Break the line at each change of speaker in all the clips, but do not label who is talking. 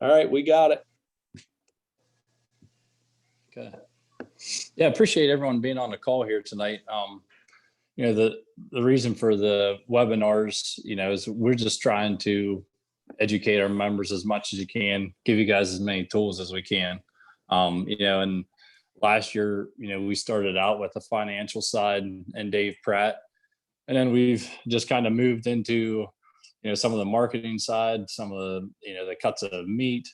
All right, we got it.
Okay. Yeah, appreciate everyone being on the call here tonight. The reason for the webinars, is we're just trying to educate our members as much as you can, give you guys as many tools as we can. And last year, we started out with the financial side and Dave Pratt, and then we've just kind of moved into, some of the marketing side, some of the, the cuts of meat.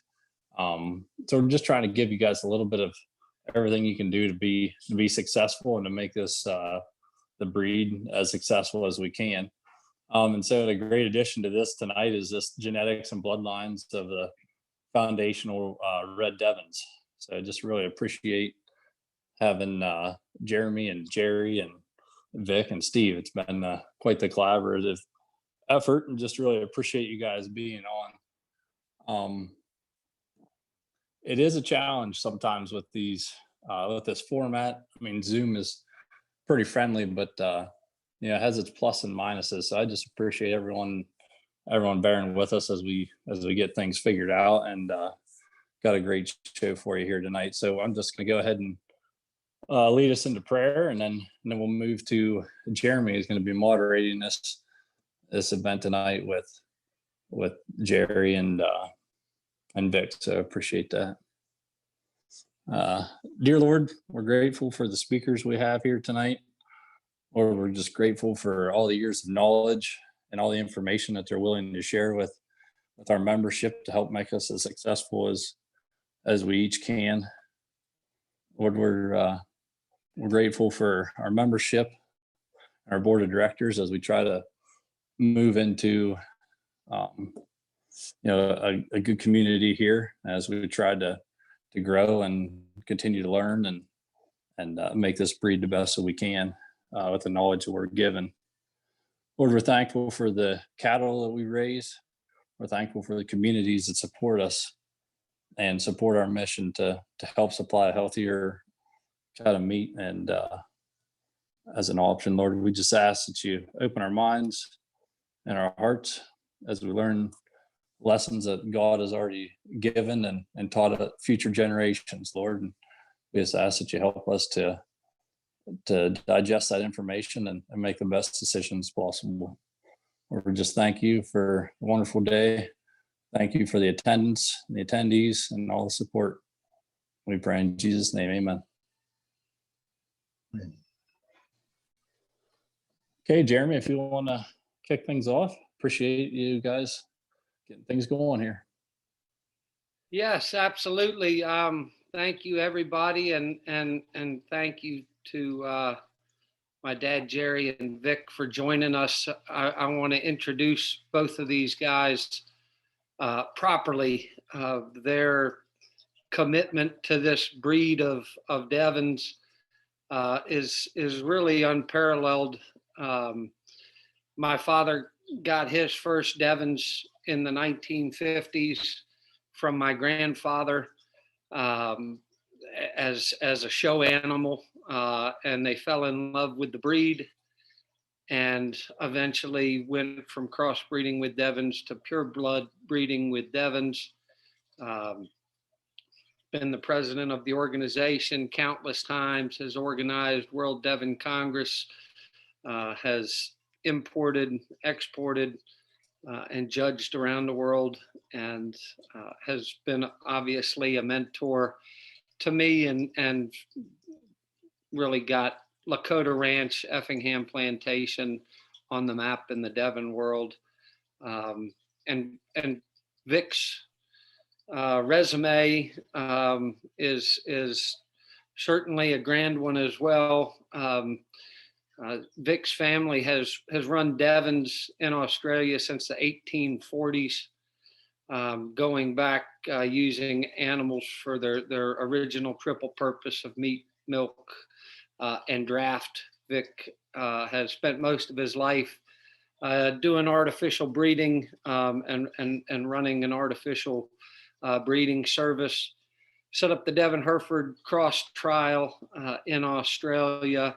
So we're just trying to give you guys a little bit of everything you can do to be successful and to make this the breed as successful as we can. And so the great addition to this tonight is this genetics and bloodlines of the foundational red Devons. So I just really appreciate having Jeremy and Jerry and Vic and Steve. It's been quite the collaborative effort, and just really appreciate you guys being on. It is a challenge sometimes with these with this format. I mean, Zoom is pretty friendly, but it has its plus and minuses. So I just appreciate everyone bearing with us as we get things figured out, and got a great show for you here tonight. So I'm just going to go ahead and lead us into prayer, and then we'll move to Jeremy, who's going to be moderating this event tonight with Jerry and Vic. So I appreciate that. Dear Lord, we're grateful for the speakers we have here tonight. Lord, we're just grateful for all the years of knowledge and all the information that they're willing to share with our membership to help make us as successful as we each can. Lord, we're grateful for our membership, our board of directors, as we try to move into a good community here, as we try to grow and continue to learn and make this breed the best that we can with the knowledge that we're given. Lord, we're thankful for the cattle that we raise. We're thankful for the communities that support us and support our mission to help supply a healthier cut of meat and as an option. Lord, we just ask that you open our minds and our hearts as we learn lessons that God has already given and taught future generations, Lord. And we just ask that you help us to digest that information and make the best decisions possible. Lord, we just thank you for a wonderful day. Thank you for the attendance, the attendees, and all the support. We pray in Jesus' name, amen. Okay, Jeremy, if you want to kick things off, appreciate you guys getting things going here.
Yes, absolutely. Thank you, everybody, and thank you to my dad, Jerry, and Vic for joining us. I want to introduce both of these guys properly. Their commitment to this breed of Devons is really unparalleled. My father got his first Devons in the 1950s from my grandfather as a show animal, and they fell in love with the breed and eventually went from crossbreeding with Devons to pure blood breeding with Devons. Been the president of the organization countless times, has organized World Devon Congress, has imported, exported, and judged around the world, and has been obviously a mentor to me, and really got Lakota Ranch, Effingham Plantation on the map in the Devon world. And Vic's resume is certainly a grand one as well. Vic's family has run Devons in Australia since the 1840s, going back using animals for their original triple purpose of meat, milk, and draft. Vic has spent most of his life doing artificial breeding and running an artificial breeding service. Set up the Devon Hereford cross trial in Australia,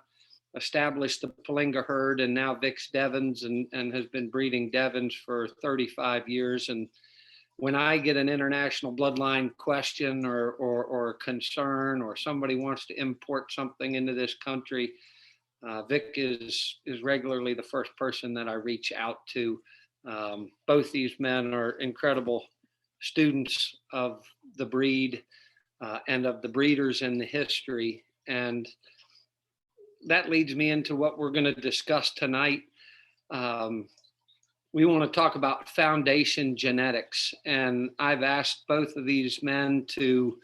established the Palinga herd, and now Vic's Devons, and has been breeding Devons for 35 years. And when I get an international bloodline question or concern, or somebody wants to import something into this country, Vic is regularly the first person that I reach out to. Both these men are incredible students of the breed and of the breeders in the history. And that leads me into what we're going to discuss tonight. We want to talk about foundation genetics. And I've asked both of these men to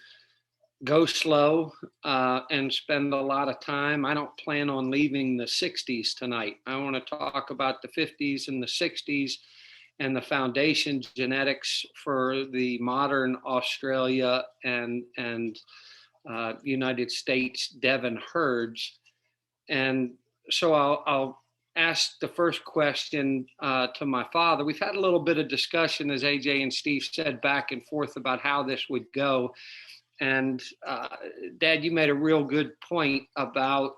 go slow and spend a lot of time. I don't plan on leaving the 60s tonight. I want to talk about the 50s and the 60s and the foundation genetics for the modern Australia and United States Devon herds. And so I'll ask the first question to my father. We've had a little bit of discussion, as AJ and Steve said, back and forth about how this would go. And Dad, you made a real good point about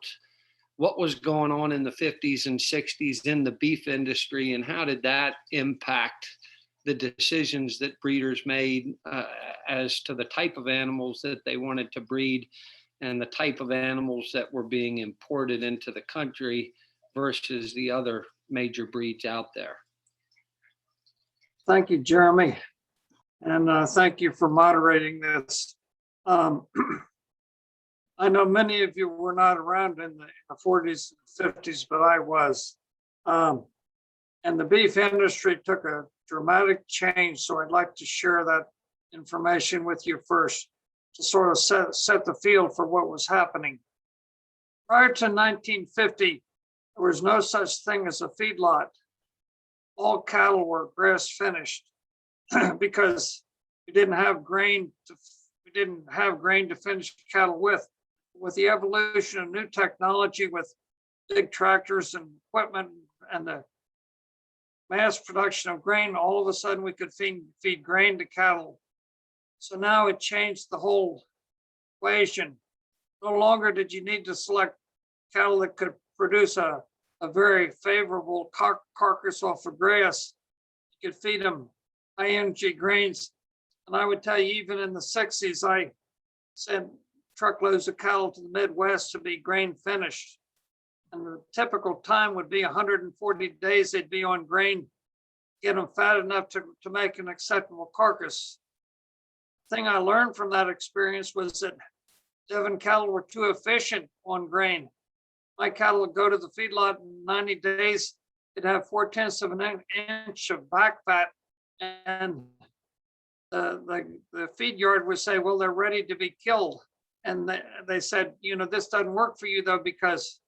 what was going on in the 50s and 60s in the beef industry, and how did that impact the decisions that breeders made as to the type of animals that they wanted to breed and the type of animals that were being imported into the country versus the other major breeds out there.
Thank you, Jeremy. And thank you for moderating this. I know many of you were not around in the 40s and 50s, but I was. And the beef industry took a dramatic change. So I'd like to share that information with you first to sort of set the field for what was happening. Prior to 1950, there was no such thing as a feedlot. All cattle were grass finished because we didn't have grain to finish cattle with. With the evolution of new technology, with big tractors and equipment and the mass production of grain, all of a sudden we could feed grain to cattle. So now it changed the whole equation. No longer did you need to select cattle that could produce a very favorable carcass off of grass. You could feed them high energy grains. And I would tell you, even in the 60s, I sent truckloads of cattle to the Midwest to be grain finished. And the typical time would be 140 days they'd be on grain, get them fat enough to make an acceptable carcass. The thing I learned from that experience was that Devon cattle were too efficient on grain. My cattle would go to the feedlot in 90 days, they'd have 4/10 of an inch of back fat, and the feed yard would say, well, they're ready to be killed. And they said, this doesn't work for you though, because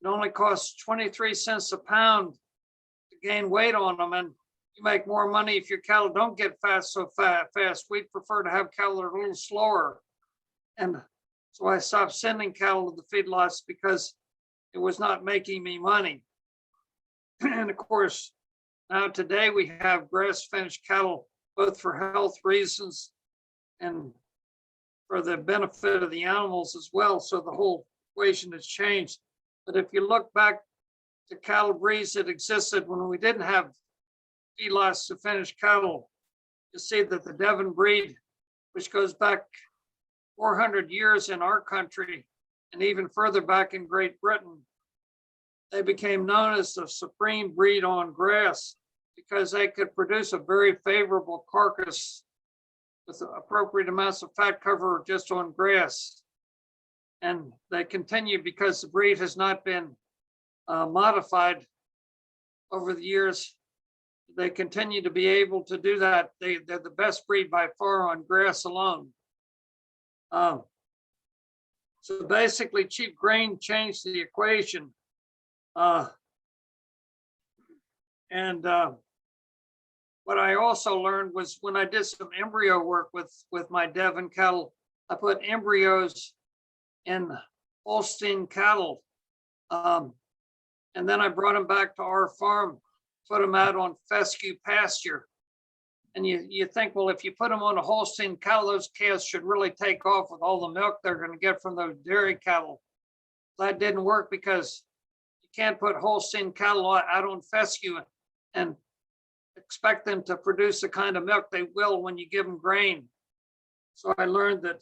it only costs 23 cents a pound to gain weight on them. And you make more money if your cattle don't get fat so fast. We'd prefer to have cattle that are a little slower. And so I stopped sending cattle to the feedlots because it was not making me money. And of course, now today we have grass finished cattle, both for health reasons and for the benefit of the animals as well. So the whole equation has changed. But if you look back to cattle breeds that existed when we didn't have feedlots to finish cattle, you see that the Devon breed, which goes back 400 years in our country and even further back in Great Britain, they became known as the supreme breed on grass because they could produce a very favorable carcass with appropriate amounts of fat cover just on grass. And they continue because the breed has not been modified over the years. They continue to be able to do that. They're the best breed by far on grass alone. So basically, cheap grain changed the equation. What I also learned was when I did some embryo work with my Devon cattle, I put embryos in Holstein cattle. And then I brought them back to our farm, put them out on fescue pasture. And you think, well, if you put them on a Holstein cattle, those calves should really take off with all the milk they're going to get from those dairy cattle. That didn't work because you can't put Holstein cattle out on fescue and expect them to produce the kind of milk they will when you give them grain. So I learned that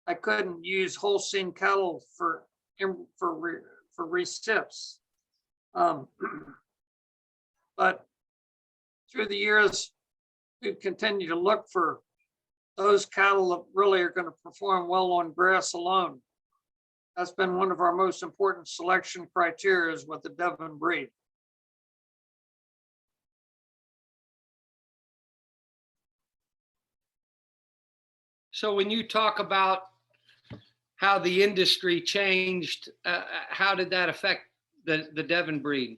I couldn't use Holstein cattle for recips. But through the years, we've continued to look for those cattle that really are going to perform well on grass alone. That's been one of our most important selection criteria with the Devon breed.
So when you talk about how the industry changed, how did that affect the Devon breed?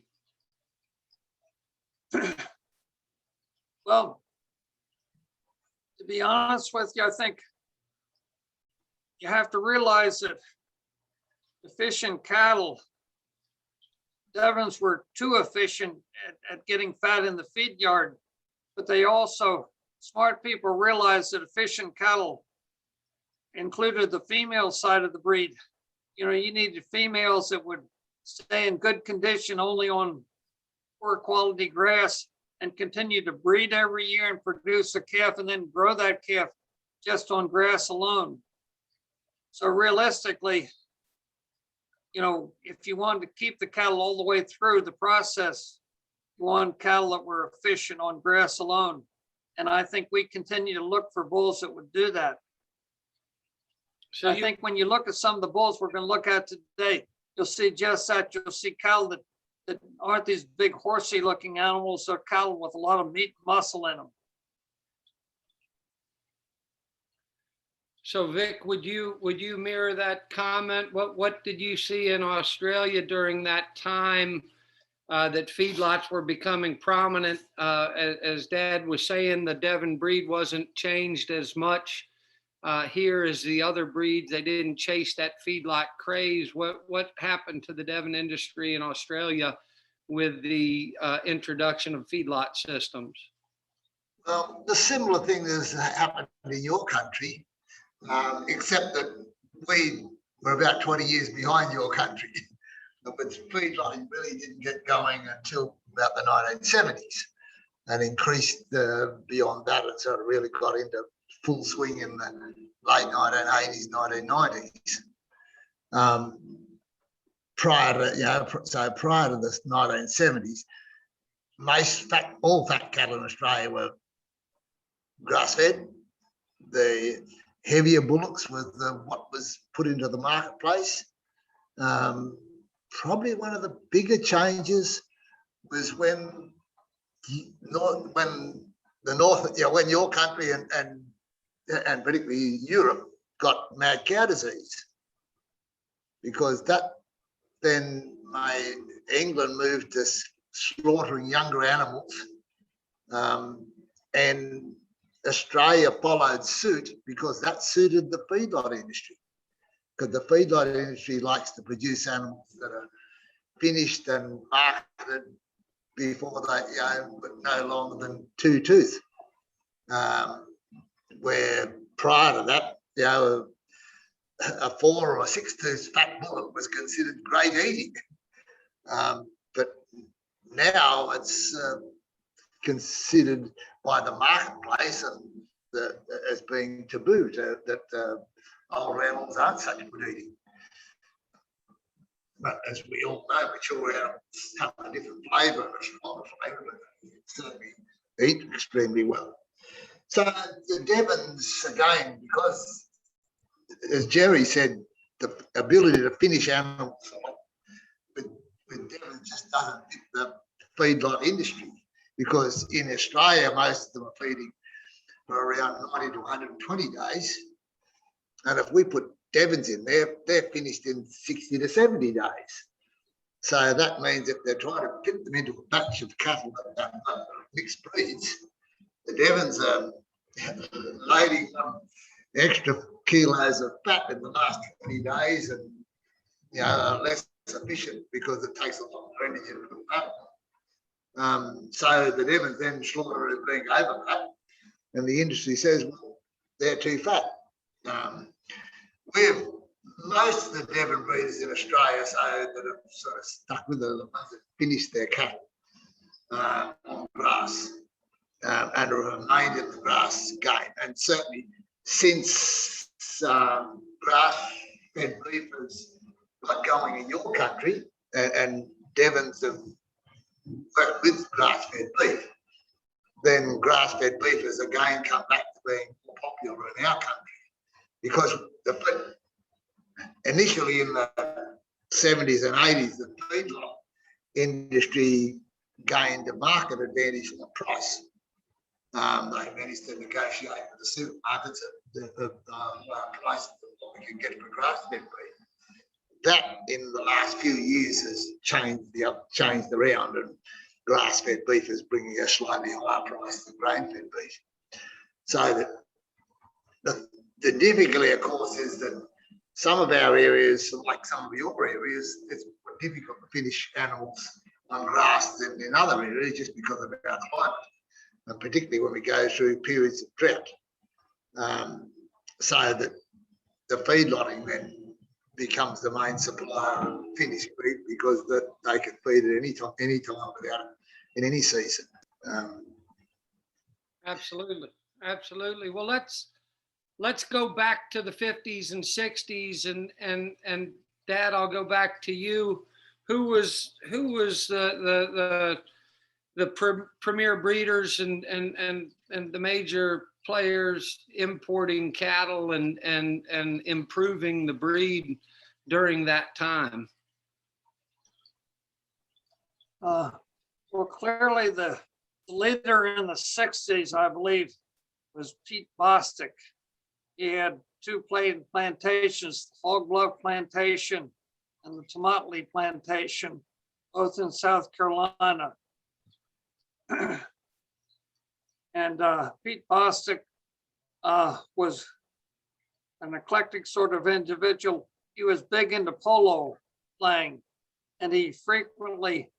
Well, to be honest with you, I think you have to realize that efficient cattle, Devons were too efficient at getting fat in the feed yard, but they also, smart people realized that efficient cattle included the female side of the breed. You know, you needed females that would stay in good condition only on poor quality grass and continue to breed every year and produce a calf and then grow that calf just on grass alone. So realistically, you know, if you wanted to keep the cattle all the way through the process, you want cattle that were efficient on grass alone. And I think we continue to look for bulls that would do that. So I think when you look at some of the bulls we're going to look at today, you'll see just that. You'll see cattle that aren't these big horsey looking animals. They're cattle with a lot of meat and muscle in them.
So Vic, would you mirror that comment? What did you see in Australia during that time that feedlots were becoming prominent? As Dad was saying, the Devon breed wasn't changed as much here as the other breeds. They didn't chase that feedlot craze. What happened to the Devon industry in Australia with the introduction of feedlot systems?
Well, the similar thing has happened in your country, except that we were about 20 years behind your country. But feedlotting really didn't get going until about the 1970s and increased beyond that. And so it really got into full swing in the late 1980s, 1990s. Prior to the 1970s, all fat cattle in Australia were grass-fed. The heavier bullocks was what was put into the marketplace. Probably one of the bigger changes was when your country and particularly Europe got mad cow disease, because that then made England move to slaughtering younger animals, and Australia followed suit because that suited the feedlot industry, because the feedlot industry likes to produce animals that are finished and marketed before they, but no longer than 2 tooth. Where prior to that, a 4 or 6 tooth fat bullock was considered great eating. But now it's considered by the marketplace as being taboo, that older animals aren't such good eating. But as we all know, mature animals have a different flavour, a stronger flavour, but they certainly eat extremely well. So the Devons, again, because, as Jerry said, the ability to finish animals with Devons just doesn't fit the feedlot industry, because in Australia, most of them are feeding for around 90 to 120 days. And if we put Devons in there, they're finished in 60 to 70 days. So that means if they're trying to fit them into a batch of cattle that are mixed breeds, the Devons are loading some extra kilos of fat in the last 20 days and less efficient because it takes a lot of energy to put fat. So the Devons then slaughter as being over fat, and the industry says, well, they're too fat. We've most of the Devon breeders in Australia so that have sort of stuck with the ones that finish their cattle on grass. and remained in the grass game. And certainly since grass-fed beef has got going in your country, and Devons have worked with grass-fed beef, then grass-fed beef has again come back to being more popular in our country, because initially in the 70s and 80s, the feedlot industry gained a market advantage in the price. They managed to negotiate with the supermarkets the price of what we could get for grass-fed beef. That in the last few years has changed around, and grass-fed beef is bringing a slightly higher price than grain-fed beef. So the difficulty, of course, is that some of our areas, like some of your areas, it's more difficult to finish animals on grass than in other areas, just because of our climate, and particularly when we go through periods of drought. So that the feedlotting then becomes the main supplier of finished beef, because they can feed at any time without it in any season.
Absolutely, absolutely. Well, let's go back to the 50s and 60s, and Dad, I'll go back to you. Who was the premier breeders and the major players importing cattle and improving the breed during that time?
Well, clearly the leader in the 60s, I believe, was Pete Bostic. He had two plantations, the Fog Bluff Plantation and the Tomatley Plantation, both in South Carolina. And Pete Bostic was an eclectic sort of individual. He was big into polo playing, and he frequently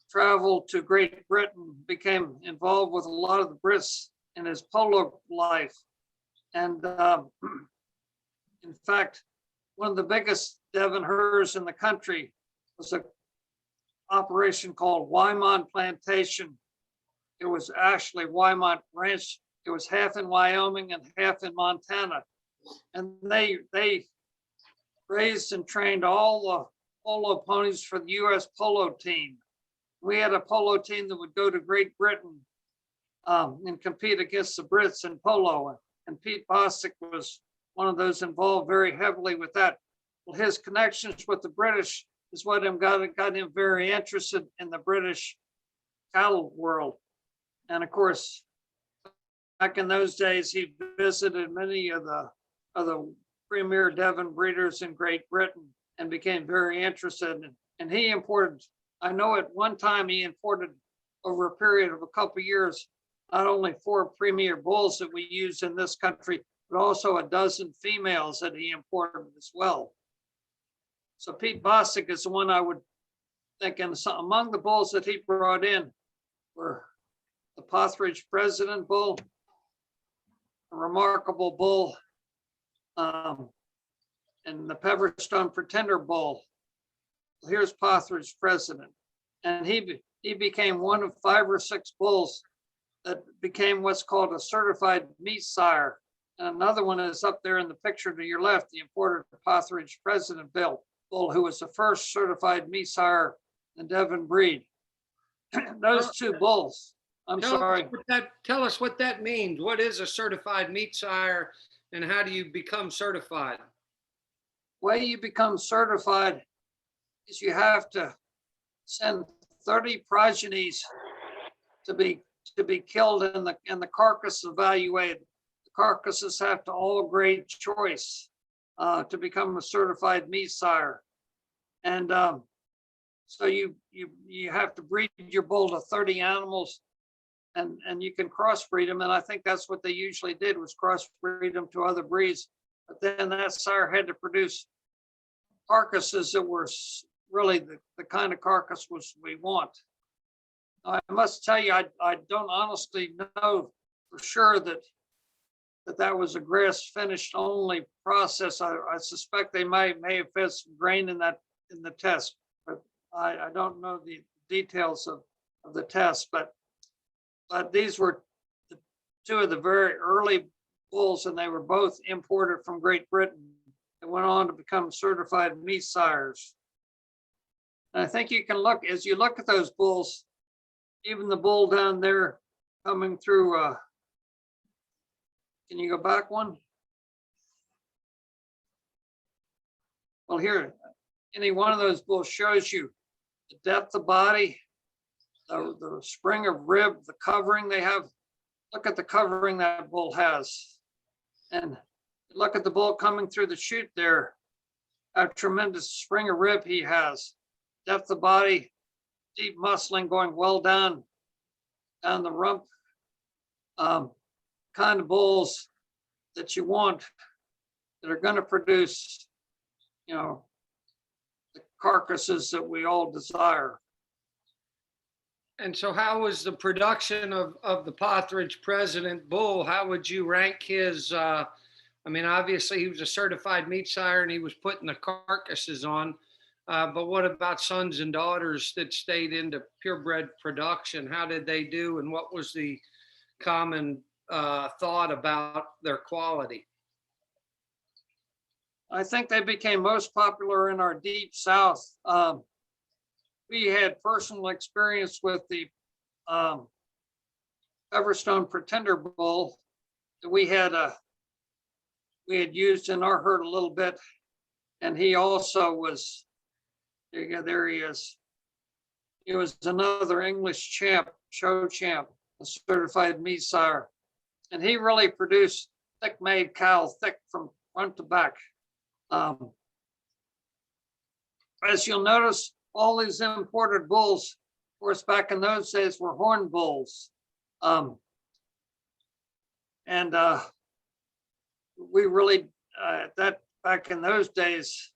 traveled to Great Britain, became involved with a lot of the Brits in his polo life. And in fact, one of the biggest Devon herds in the country was an operation called Wymont Plantation. It was actually Wymont Ranch. It was half in Wyoming and half in Montana. And they raised and trained all the polo ponies for the US polo team. We had a polo team that would go to Great Britain and compete against the Brits in polo. And Pete Bostic was one of those involved very heavily with that. Well, his connections with the British is what got him very interested in the British cattle world. And of course, back in those days, he visited many of the premier Devon breeders in Great Britain and became very interested. And he imported, I know at one time he imported over a period of a couple of years, not only 4 premier bulls that we use in this country, but also a dozen females that he imported as well. So Pete Bostic is the one I would think, and among the bulls that he brought in were the Pothridge President bull, a remarkable bull, and the Peverstone Pretender bull. Here's Pothridge President. And he became one of 5 or 6 bulls that became what's called a certified meat sire. And another one is up there in the picture to your left, the imported Pothridge President bull, who was the first certified meat sire in Devon breed. Those 2 bulls.
Tell us what that means. What is a certified meat sire, and how do you become certified?
The way you become certified is you have to send 30 progenies to be killed and the carcass evaluated. The carcasses have to all grade choice to become a certified meat sire. And so you have to breed your bull to 30 animals, and you can crossbreed them. And I think that's what they usually did, was crossbreed them to other breeds. But then that sire had to produce carcasses that were really the kind of carcass we want. I must tell you, I don't honestly know for sure that was a grass finished only process. I suspect they may have fed some grain in the test, but I don't know the details of the test. But these were two of the very early bulls, and they were both imported from Great Britain and went on to become certified meat sires. And I think you can look, as you look at those bulls, even the bull down there coming through, can you go back one? Well, here, any one of those bulls shows you the depth of body, the spring of rib, the covering they have. Look at the covering that bull has. And look at the bull coming through the chute there. A tremendous spring of rib he has. Depth of body, deep muscling going well down the rump. Kind of bulls that you want that are going to produce, you know, the carcasses that we all desire.
And so how was the production of the Partridge President bull? How would you rank his, I mean, obviously he was a certified meat sire and he was putting the carcasses on, but what about sons and daughters that stayed into purebred production? How did they do, and what was the common thought about their quality?
I think they became most popular in our deep south. We had personal experience with the Everstone Pretender bull that we had used in our herd a little bit, and he also was, there you go, there he is. He was another English champ, show champ, a certified meat sire, and he really produced thick-made cow, thick from front to back. As you'll notice, all these imported bulls, of course, back in those days were horn bulls. We really, back in those days,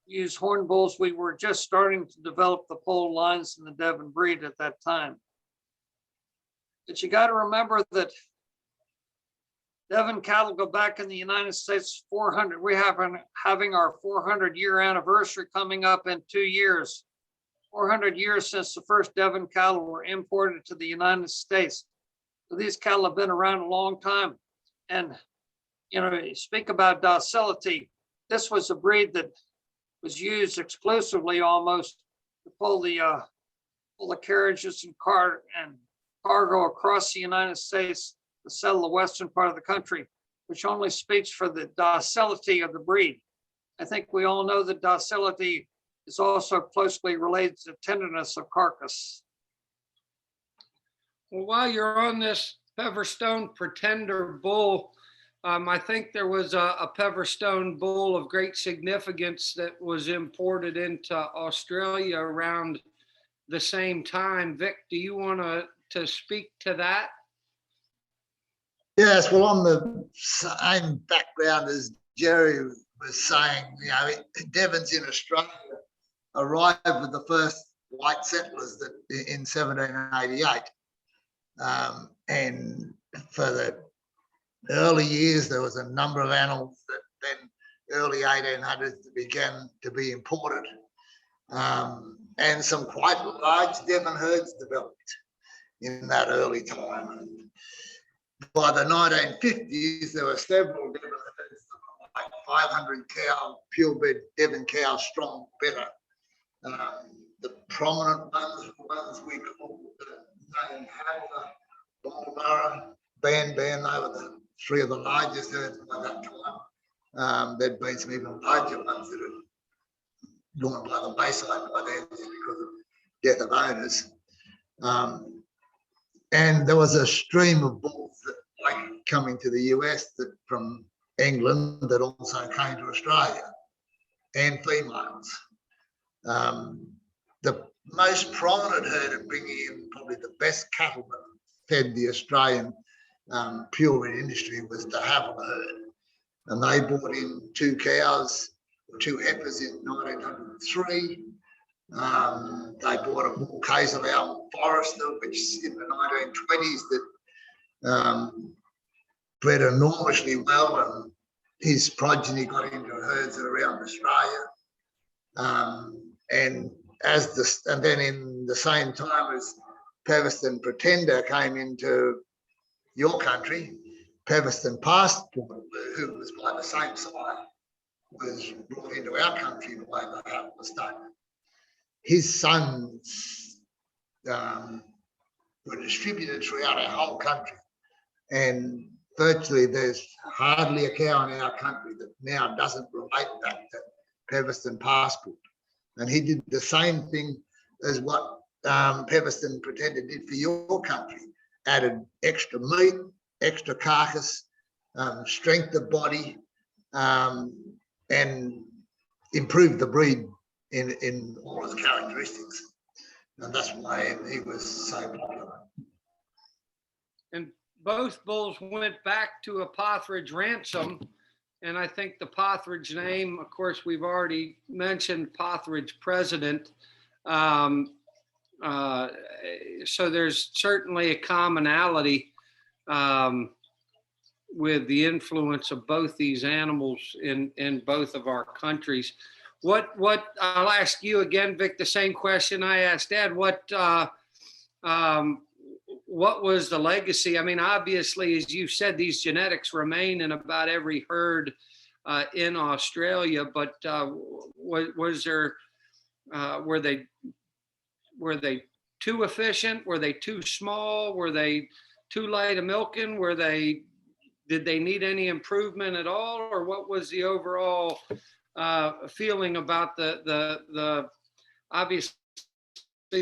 used horn bulls. We were just starting to develop the pole lines in the Devon breed at that time. But you got to remember that Devon cattle go back in the United States 400. We have having our 400-year anniversary coming up in 2 years. 400 years since the first Devon cattle were imported to the United States. So these cattle have been around a long time. And, you know, you speak about docility. This was a breed that was used exclusively almost to pull the carriages and cargo across the United States to settle the western part of the country, which only speaks for the docility of the breed. I think we all know that docility is also closely related to tenderness of carcass.
Well, while you're on this Everstone Pretender bull, I think there was a Everstone bull of great significance that was imported into Australia around the same time. Vic, do you want to speak to that?
Yes, well, on the same background as Jerry was saying, you know, Devons in Australia arrived with the first white settlers that in 1788. And for the early years, there was a number of animals that then early 1800s began to be imported. And some quite large Devon herds developed in that early time. And by the 1950s, there were several Devon herds, like 500 cow, purebred Devon cow, strong, better. The prominent ones were ones we called Zane Hadler, Bulbara, Ban, they were the three of the largest herds by that time. There'd been some even larger ones that had gone by the wayside by then just because of death of owners. And there was a stream of bulls that like coming to the US that from England that also came to Australia, and females. The most prominent herd of bringing in probably the best cattle that fed the Australian purebred industry was the Havila herd. And they brought in 2 cows, 2 heifers in 1903. They bought a bull Kaiserlau Forester, which in the 1920s that bred enormously well, and his progeny got into herds around Australia. And then in the same time as Everstone Pretender came into your country, Peveston Passport, who was by the same side, was brought into our country the way they have was done. His sons were distributed throughout our whole country, and virtually there's hardly a cow in our country that now doesn't relate back to Peveston Passport. And he did the same thing as what Peveston pretended did for your country, added extra meat, extra carcass, strength of body, and improved the breed in all its characteristics. And that's why he was so popular.
And both bulls went back to a Partridge ransom. And I think the Partridge name, of course, we've already mentioned Partridge president. So there's certainly a commonality with the influence of both these animals in both of our countries. What I'll ask you again, Vic, the same question I asked Ed. What was the legacy? I mean, obviously, as you said, these genetics remain in about every herd in Australia. But was there were they too efficient? Were they too small? Were they too light of milking? Did they need any improvement at all, or what was the overall feeling about the obviously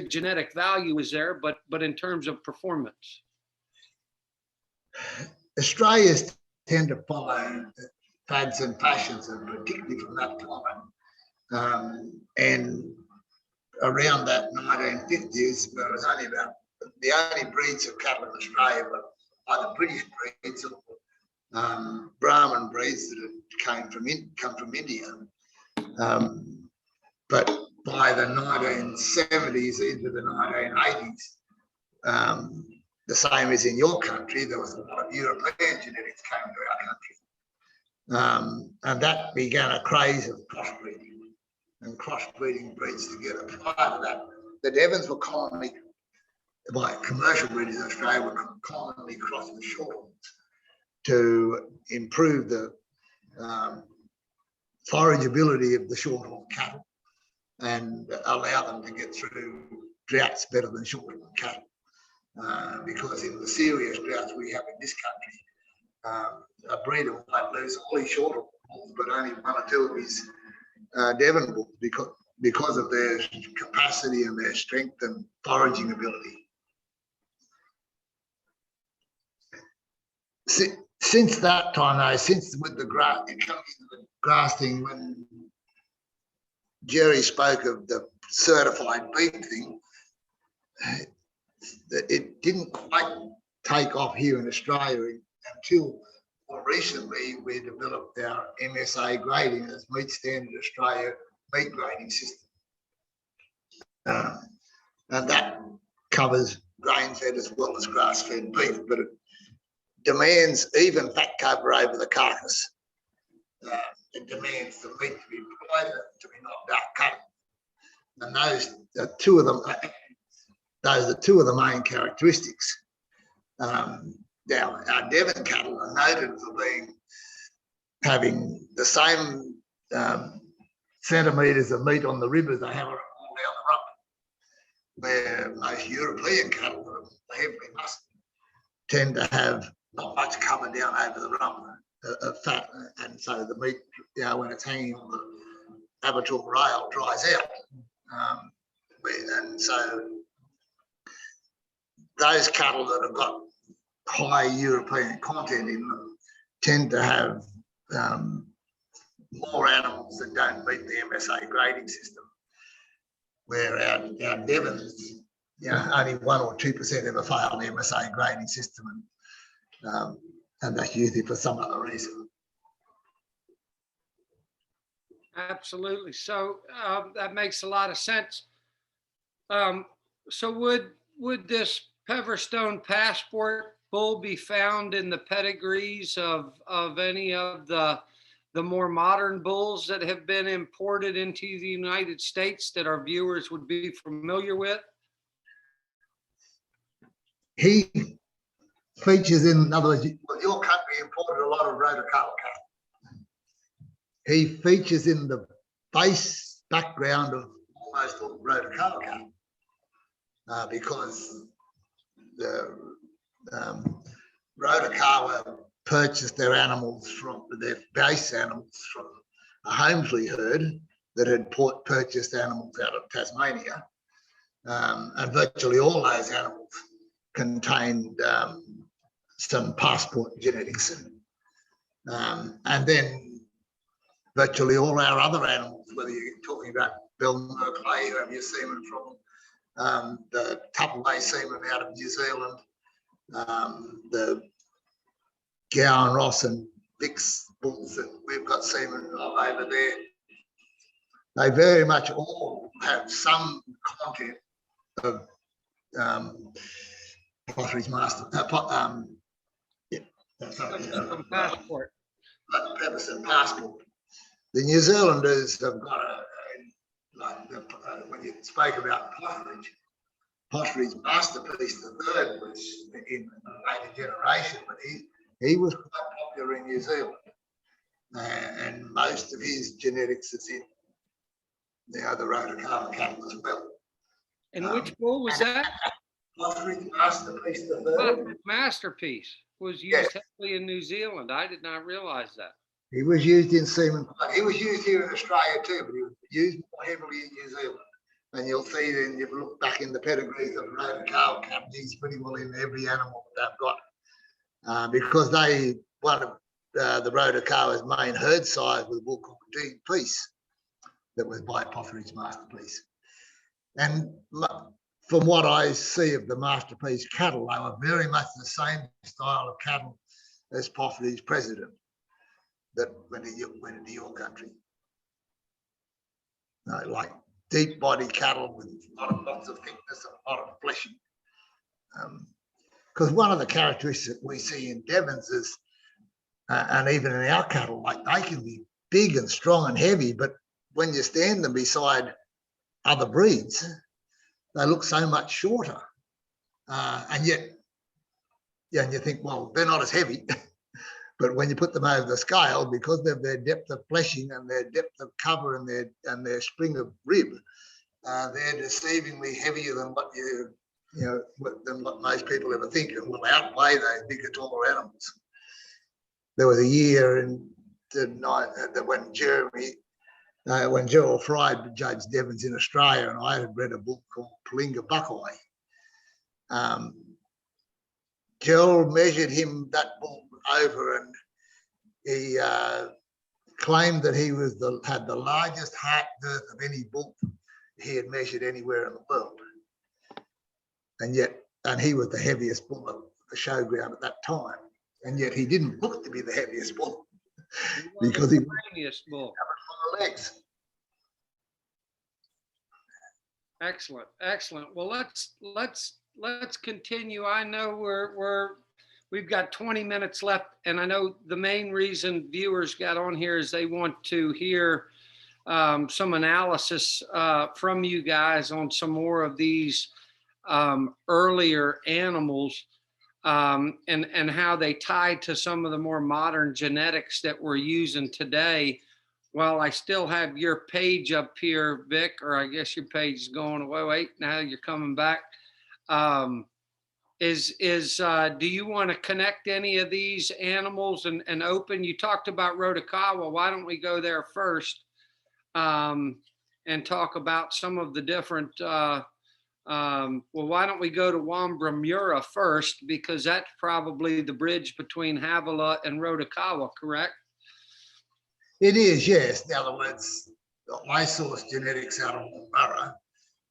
genetic value is there, but in terms of performance?
Australians tend to follow fads and fashions, and particularly from that climate. And around that 1950s, there was only about the only breeds of cattle in Australia were either British breeds or Brahman breeds that come from India. But by the 1970s into the 1980s, the same as in your country, there was a lot of European genetics came to our country. And that began a craze of crossbreeding and crossbreeding breeds together. Prior to that, the Devons were commonly, by commercial breeders in Australia, were commonly crossed with shorthorns to improve the forageability of the shorthorn cattle and allow them to get through droughts better than shorthorn cattle. Because in the serious droughts we have in this country, a breeder might lose all his shorthorn bulls, but only one or two of his Devon bulls because of their capacity and their strength and foraging ability. Since that time, though, since with the grass, it comes to the grass thing, when Jerry spoke of the certified beef thing, it didn't quite take off here in Australia until more recently we developed our MSA grading as Meat Standard Australia meat grading system. And that covers grain-fed as well as grass-fed beef, but it demands even fat cover over the carcass. It demands the meat to be provided, to be not dark cut. And those are two of them. Those are two of the main characteristics. Now, our Devon cattle are noted for having the same centimetres of meat on the rib as they have all down the rump, where most European cattle that are heavily muscled tend to have not much cover down over the rump of fat, and so the meat, when it's hanging on the abattoir rail, dries out. And so those cattle that have got high European content in them tend to have more animals that don't meet the MSA grading system, where our Devons, only 1 or 2% ever fail the MSA grading system, and that's usually for some other reason.
Absolutely. So that makes a lot of sense. So would this Peveston Passport bull be found in the pedigrees of any of the more modern bulls that have been imported into the United States that our viewers would be familiar with?
features in other words, well, your country imported a lot of Rhodocala cattle. He features in the base background of almost all Rhodocala cattle because the Rhodocala purchased their animals from their base animals from a Holmesley herd that had purchased animals out of Tasmania, and virtually all those animals contained some passport genetics. And then virtually all our other animals, whether you're talking about Belmont clay, you have your semen from the Tupperware semen out of New Zealand, the Gowan Ross and Bix bulls that we've got semen over there. They very much all have some content of Pottery's Master.
Passport.
Pepperson passport. The New Zealanders have got when you spoke about Pottery's masterpiece, the third was in a later generation, but he was quite popular in New Zealand, and most of his genetics is in the Rhodocala cattle as well.
And which bull was that?
Pottery's masterpiece, the third.
Masterpiece was used heavily in New Zealand. I did not realize that.
He was used in semen. He was used here in Australia too, but he was used more heavily in New Zealand. And you'll see then, if you look back in the pedigrees of Rhodocala cattle, he's pretty well in every animal that they've got. Because one of the Rhodocala's main herd size was a bull called Dean Peace that was by Pottery's masterpiece. And from what I see of the masterpiece cattle, they were very much the same style of cattle as Pottery's president that went into your country. Like deep body cattle with lots of thickness and a lot of fleshing. Because one of the characteristics that we see in Devons is, and even in our cattle, like they can be big and strong and heavy, but when you stand them beside other breeds, they look so much shorter. And yet, and you think, well, they're not as heavy. But when you put them over the scale, because of their depth of fleshing and their depth of cover and their spring of rib, they're deceivingly heavier than what than what most people ever think, and will outweigh those bigger, taller animals. There was a year when Gerald Fry judged Devons in Australia, and I had read a book called Palinga Buckeye. Gerald measured that bull over, and he claimed that he had the largest heart girth of any bull he had measured anywhere in the world, and he was the heaviest bull at the showground at that time, and yet he didn't look to be the heaviest bull because he was the
tiniest bull.
legs.
Excellent. Well, let's continue. I know we've got 20 minutes left, and I know the main reason viewers got on here is they want to hear some analysis from you guys on some more of these earlier animals and how they tie to some of the more modern genetics that we're using today. While I still have your page up here, Vic, or I guess your page is going away. Wait, now you're coming back. Do you want to connect any of these animals and open? You talked about Rhodocala. Why don't we go there first and talk about some of the different, why don't we go to Wambrumura first, because that's probably the bridge between Havilah and Rhodocala, correct?
It is, yes. In other words, I sourced genetics out of Woomera,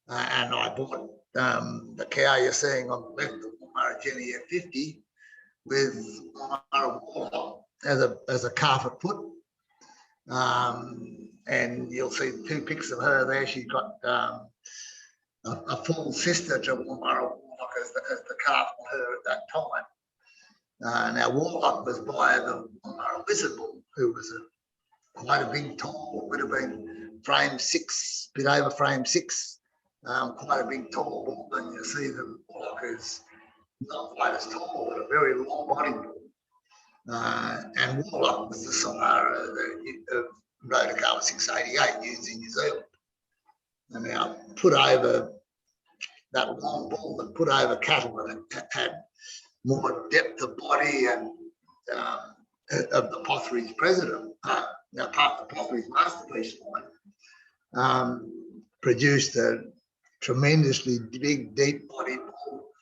and I bought the cow you're seeing on the left, the Woomera Jenny F50, with Woomera Warlock as a calf at foot. And you'll see 2 pics of her there. She's got a full sister to Woomera Warlock as the calf on her at that time. Now, Warlock was by the Woomera Lizard Bull, who was quite a big, tall, would have been frame 6, bit over frame 6, quite a big, tall bull. And you see the Warlock is not quite as tall, but a very long body. And Warlock was the sire of Rhodocarpus 688 used in New Zealand. And now put over that long bull that put over cattle that had more depth of body and of the Potteries president, now part of the Potteries masterpiece line, produced a tremendously big, deep-bodied bull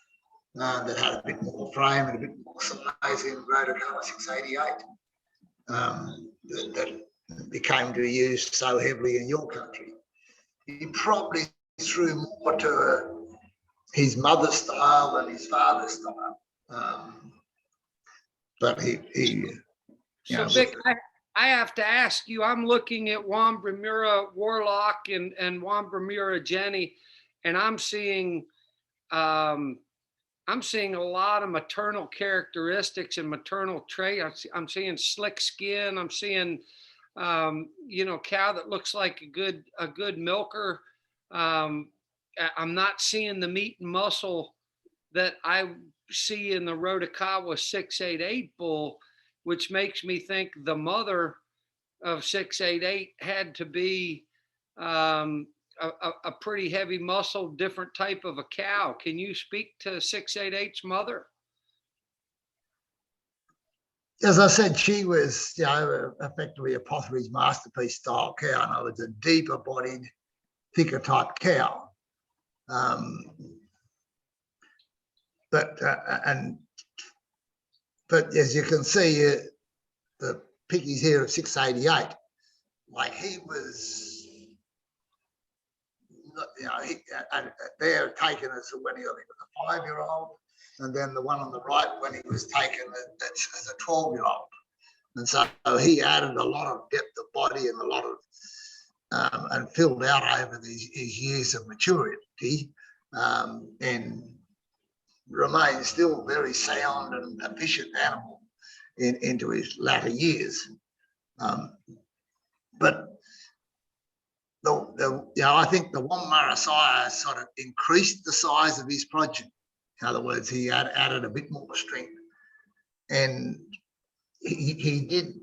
that had a bit more frame and a bit more size in Rhodocarpus 688 that became to be used so heavily in your country. He probably threw more to his mother's style than his father's style. But he
So Vic, I have to ask you, I'm looking at Wambremura Warlock and Wambremura Jenny, and I'm seeing a lot of maternal characteristics and maternal traits. I'm seeing slick skin. I'm seeing, cow that looks like a good milker. I'm not seeing the meat and muscle that I see in the Rhodocarpus 688 bull, which makes me think the mother of 688 had to be a pretty heavy muscle, different type of a cow. Can you speak to 688's mother?
As I said, she was, effectively a Potteries masterpiece style cow. In other words, a deeper bodied, thicker type cow. But as you can see, the pickies here of 688, like he was, they're taken as when he was a 5-year-old, and then the one on the right when he was taken as a 12-year-old. And so he added a lot of depth of body and a lot of, and filled out over these years of maturity, and remains still very sound and efficient animal into his latter years. But I think the Wambremura sire sort of increased the size of his progeny. In other words, he added a bit more strength, and he did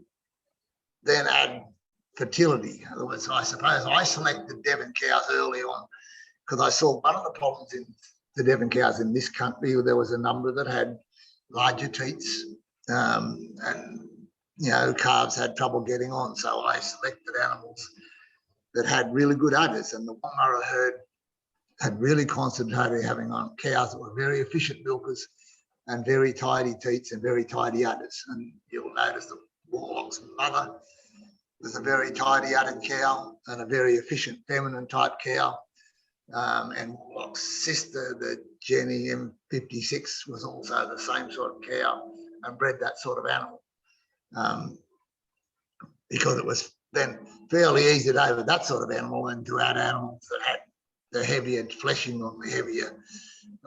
then add fertility. In other words, I suppose I selected Devon cows early on because I saw one of the problems in the Devon cows in this country. There was a number that had larger teats, and calves had trouble getting on. So I selected animals that had really good udders, and the Wambremura herd had really concentrated having on cows that were very efficient milkers and very tidy teats and very tidy udders. And you'll notice the Warlock's mother was a very tidy uddered cow and a very efficient feminine type cow. And Warlock's sister, the Jenny M56, was also the same sort of cow and bred that sort of animal, because it was then fairly easy to have that sort of animal and to add animals that had the heavier fleshing on the heavier,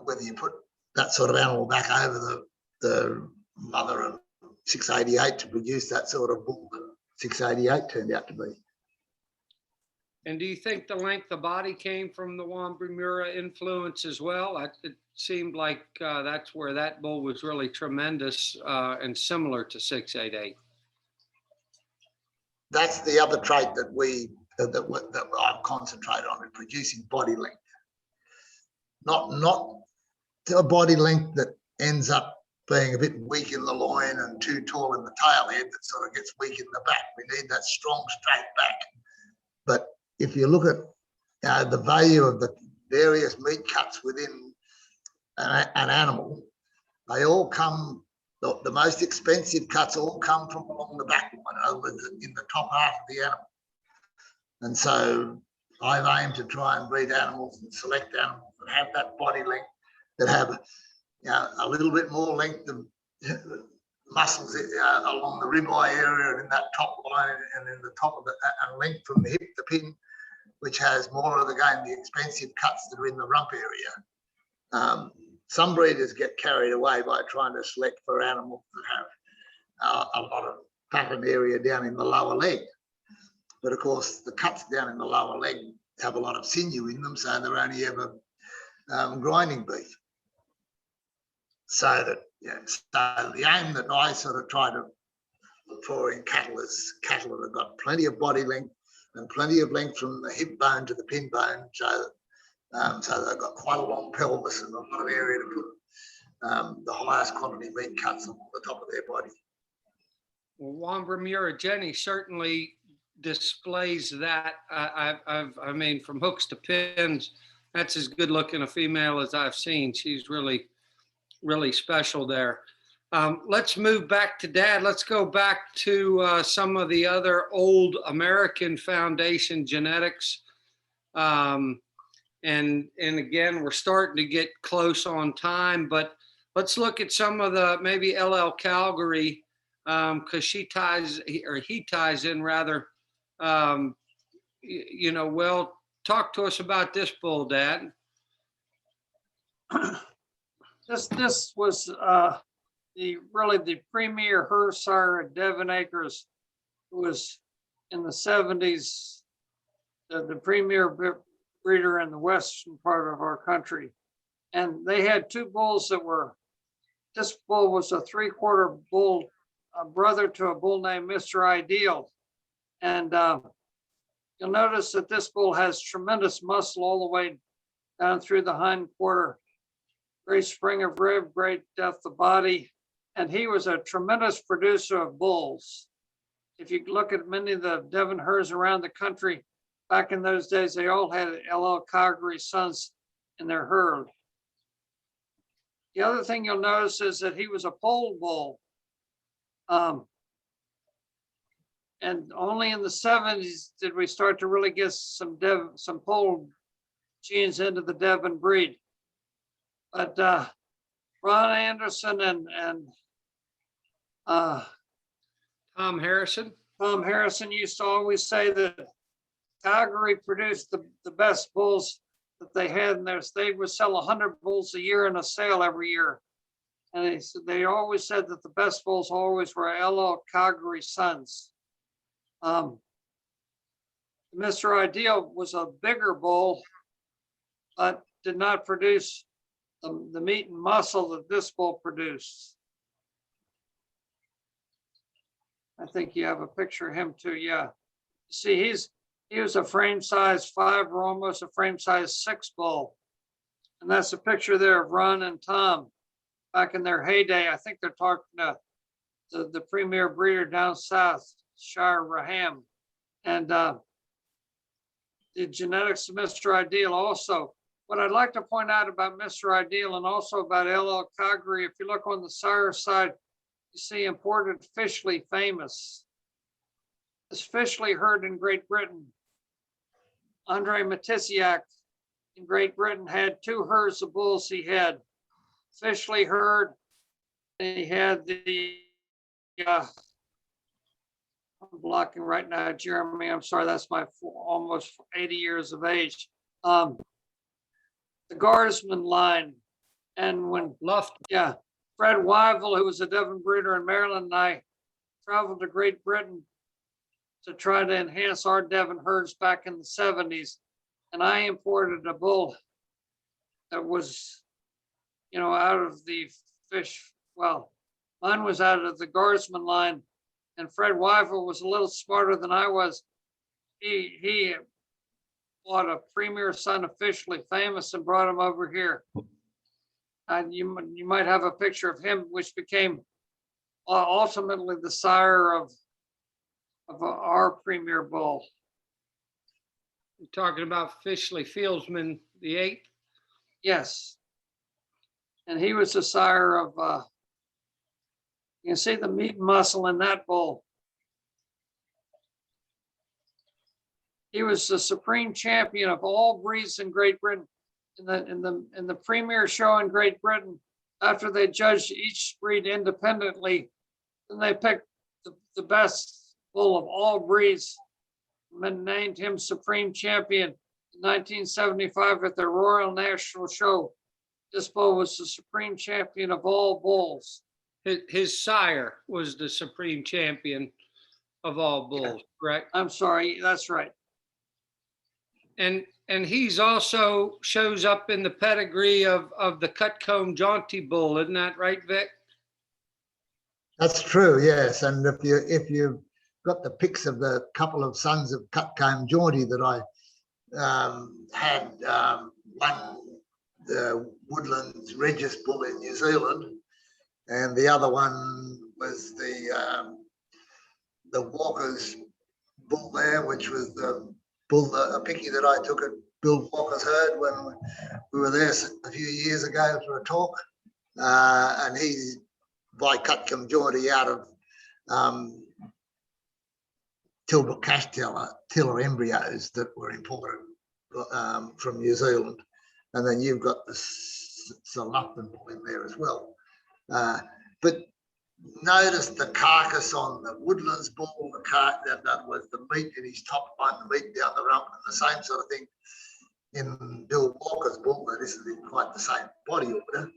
whether you put that sort of animal back over the mother of 688 to produce that sort of bull that 688 turned out to be.
And do you think the length of body came from the Wambremura influence as well? It seemed like that's where that bull was really tremendous and similar to 688.
That's the other trait that I've concentrated on, in producing body length. Not a body length that ends up being a bit weak in the loin and too tall in the tail head that sort of gets weak in the back. We need that strong, straight back. But if you look at the value of the various meat cuts within an animal, they all come, the most expensive cuts all come from along the back line, over in the top half of the animal. And so I've aimed to try and breed animals and select animals that have that body length, that have a little bit more length of muscles along the ribeye area and in that top line and in the top of the and length from the hip to pin, which has more of the expensive cuts that are in the rump area. Some breeders get carried away by trying to select for animals that have a lot of pattern area down in the lower leg. But of course, the cuts down in the lower leg have a lot of sinew in them, so they're only ever grinding beef. So that, so the aim that I sort of try to look for in cattle is cattle that have got plenty of body length and plenty of length from the hip bone to the pin bone, so they've got quite a long pelvis and a lot of area to put the highest quality meat cuts on the top of their body.
Well, Wambremura Jenny certainly displays that. I mean, from hooks to pins, that's as good looking a female as I've seen. She's really, really special there. Let's move back to Dad. Let's go back to some of the other old American Foundation genetics. And again, we're starting to get close on time, but let's look at some of the maybe LL Calgary, because he ties in rather, well. Talk to us about this bull, Dad.
This was really the premier Hersar at Devon Acres, who was in the 70s, the premier breeder in the western part of our country. And they had two bulls that were, this bull was a 3/4 bull, a brother to a bull named Mr. Ideal. And you'll notice that this bull has tremendous muscle all the way down through the hind quarter, great spring of rib, great depth of body. And he was a tremendous producer of bulls. If you look at many of the Devon herds around the country, back in those days, they all had LL Calgary sons in their herd. The other thing you'll notice is that he was a pole bull. And only in the 70s did we start to really get some pole genes into the Devon breed. But Ron Anderson and
Tom Harrison.
Tom Harrison used to always say that Calgary produced the best bulls that they had in there. They would sell 100 bulls a year in a sale every year. And they always said that the best bulls always were LL Calgary sons. Mr. Ideal was a bigger bull, but did not produce the meat and muscle that this bull produced. I think you have a picture of him too, yeah. See, he was a frame size 5 or almost a frame size 6 bull. And that's a picture there of Ron and Tom back in their heyday. I think they're talking to the premier breeder down south, Shire Raham. And the genetics of Mr. Ideal also. What I'd like to point out about Mr. Ideal and also about LL Calgary, if you look on the sire side, you see imported Fishley Famous. This Fishley herd in Great Britain. Andre Matisiak in Great Britain had 2 herds of bulls. He had Fishley herd, and he had the I'm blocking right now, Jeremy. I'm sorry, that's my almost 80 years of age. The Guardsman line. And when Fred Wyville, who was a Devon breeder in Maryland, and I traveled to Great Britain to try to enhance our Devon herds back in the 70s. And I imported a bull that was, out of the fish. Well, mine was out of the Guardsman line. And Fred Wyville was a little smarter than I was. He bought a premier son of Fishley Famous and brought him over here. And you might have a picture of him, which became ultimately the sire of our premier bull.
You're talking about Fishley Fieldsman the 8th?
Yes. And he was the sire of, you can see the meat and muscle in that bull. He was the supreme champion of all breeds in Great Britain. In the premier show in Great Britain, after they judged each breed independently, then they picked the best bull of all breeds and named him supreme champion in 1975 at the Royal National Show. This bull was the supreme champion of all bulls.
His sire was the supreme champion of all bulls, correct?
I'm sorry, that's right.
And And he's also shows up in the pedigree of the Cutcomb Jaunty bull, isn't that right, Vic?
That's true, yes. And if you've got the pics of the couple of sons of Cutcomb Jaunty that I had, one the Woodlands Regis bull in New Zealand, and the other one was the Walker's bull there, which was the bull, a picky that I took at Bill Walker's herd when we were there a few years ago for a talk. And he's by Cutcomb Jaunty out of Tilbrook cash tiller embryos that were imported from New Zealand. And then you've got the Lupton bull in there as well. But notice the carcass on the Woodlands bull, that was the meat in his top one, the meat down the rump, and the same sort of thing in Bill Walker's bull. This isn't quite the same body order,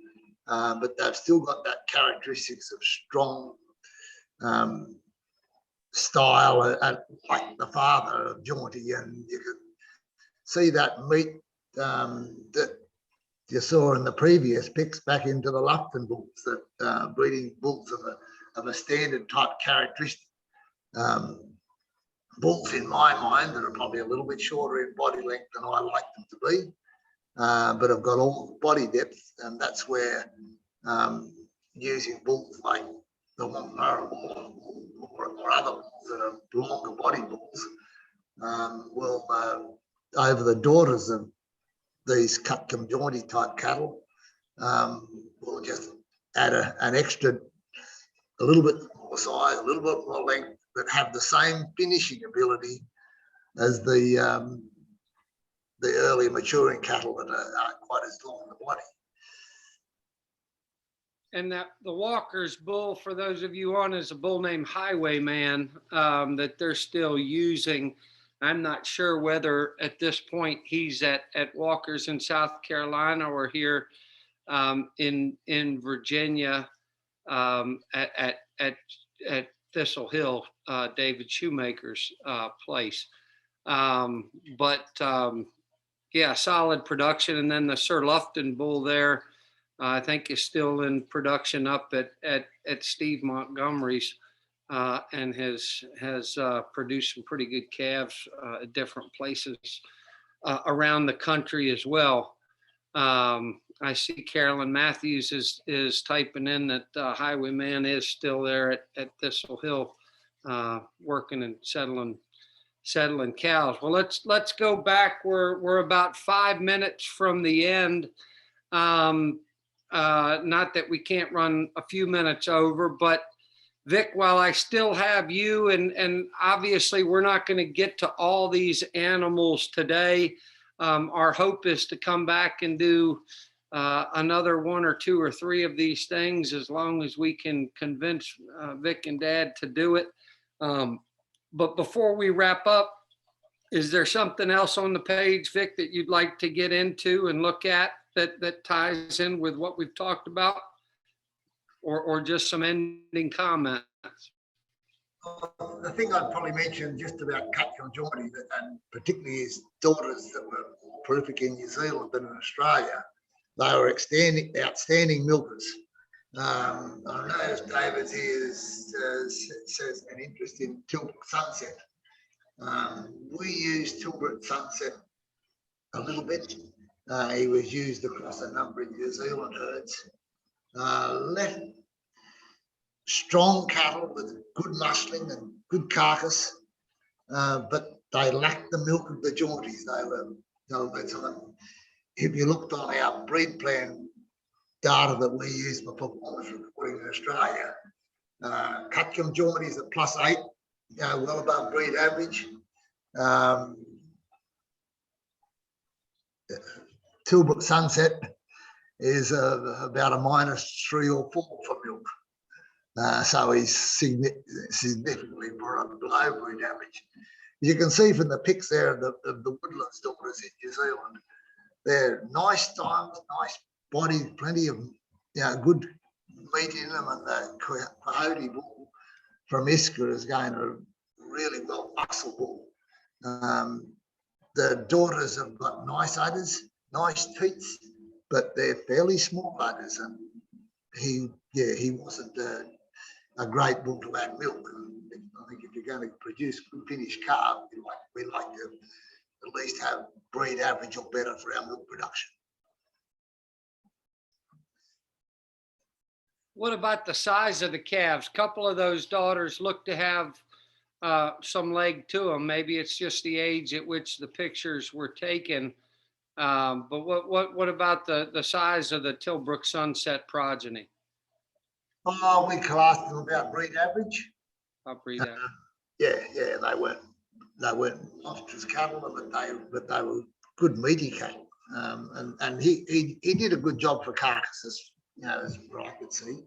but they've still got that characteristics of strong style, like the father of Jaunty, and you can see that meat that you saw in the previous pics back into the Lupton bulls, that breeding bulls of a standard type characteristic. Bulls in my mind that are probably a little bit shorter in body length than I like them to be, but have got all the body depth, and that's where using bulls like the Wongamurra bull or other bulls that are longer body bulls will, over the daughters of these Cutcomb Jaunty type cattle, will just add an extra, a little bit more size, a little bit more length, but have the same finishing ability as the early maturing cattle that aren't quite as long in the body.
And that the Walker's bull, for those of you on, is a bull named Highwayman that they're still using. I'm not sure whether at this point he's at Walker's in South Carolina or here in Virginia at Thistle Hill, David Shoemaker's place. Yeah, solid production. And then the Sir Lufton bull there, I think is still in production up at Steve Montgomery's. And has produced some pretty good calves at different places around the country as well. I see Carolyn Matthews is typing in that Highwayman is still there at Thistle Hill, working and settling cows. Well, let's go back. We're about 5 minutes from the end. Not that we can't run a few minutes over, but Vic, while I still have you, and obviously we're not going to get to all these animals today, our hope is to come back and do another 1 or 2 or 3 of these things, as long as we can convince Vic and Dad to do it. But before we wrap up, is there something else on the page, Vic, that you'd like to get into and look at that ties in with what we've talked about? Or just some ending comments?
The thing I'd probably mention just about Cutcomb Jaunty, and particularly his daughters that were more prolific in New Zealand than in Australia, they were outstanding milkers. I noticed David here says an interest in Tilbrook Sunset. We use Tilbrook Sunset a little bit. He was used across a number of New Zealand herds. Left strong cattle with good muscling and good carcass, but they lacked the milk of the Jaunties. If you looked on our breed plan data that we use for performance reporting in Australia, Cutcomb Jaunties at +8, well above breed average. Tilbrook Sunset is about a -3 or 4 for milk. So he's significantly below breed average. You can see from the pics there of the Woodlands daughters in New Zealand, they're nice times, nice body, plenty of good meat in them, and the Coyote bull from Iska is going to really well muscle bull. the daughters have got nice udders, nice teats, but they're fairly small udders. And he wasn't a great bull to add milk. I think if you're going to produce good finished calf, we like to at least have breed average or better for our milk production.
What about the size of the calves? A couple of those daughters look to have some leg to them. Maybe it's just the age at which the pictures were taken. But what about the size of the Tilbrook Sunset progeny?
Oh, we classed them about breed average.
I'll breed that.
Yeah, they weren't ostrich cattle, but they were good meaty cattle. And he did a good job for carcasses, as I could see.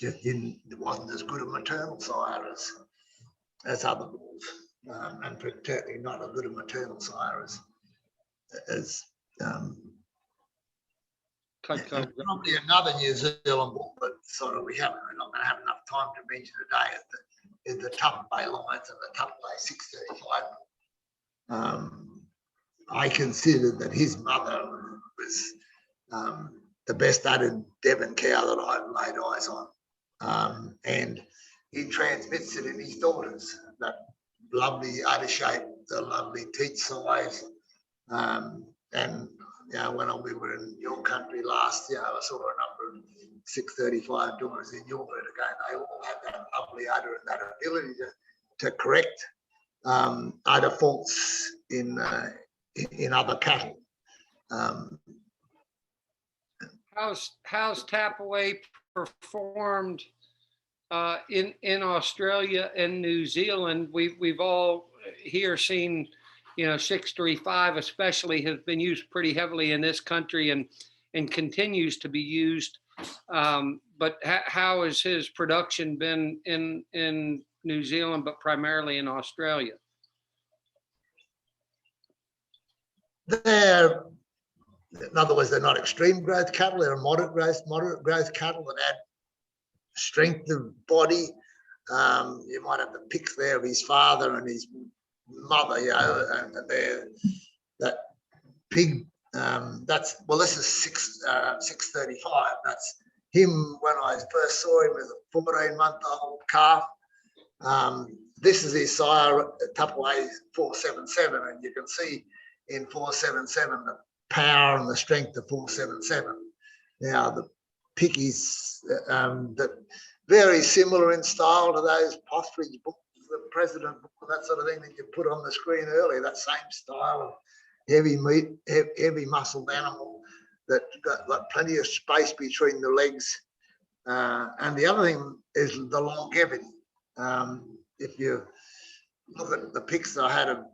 Just it wasn't as good a maternal sire as other bulls, and certainly not as good a maternal sire as probably another New Zealand bull, but sort of we're not going to have enough time to mention today is the Tupper Bay Lions and the Tupper Bay 635. I considered that his mother was the best uddered Devon cow that I've laid eyes on, and he transmits it in his daughters. That lovely udder shape, the lovely teat size, and when we were in your country last year, I saw a number of 635 daughters in your herd again. They all have that lovely udder and that ability to correct udder faults in other cattle.
How's Tapaway performed in Australia and New Zealand? We've all here seen, 635 especially has been used pretty heavily in this country and continues to be used. But how has his production been in New Zealand, but primarily in Australia?
In other words, they're not extreme growth cattle, they're moderate growth cattle that add strength of body. You might have the pics there of his father and his mother, and they're that big. This is 635. That's him when I first saw him as a 14-month-old calf. This is his sire, Tapaway 477, and you can see in 477 the power and the strength of 477. Now the pickies that very similar in style to those Postridge books, the President book, that sort of thing that you put on the screen earlier. That same style of heavy meat, heavy muscled animal that got plenty of space between the legs. And the other thing is the longevity. If you look at the pics that I had of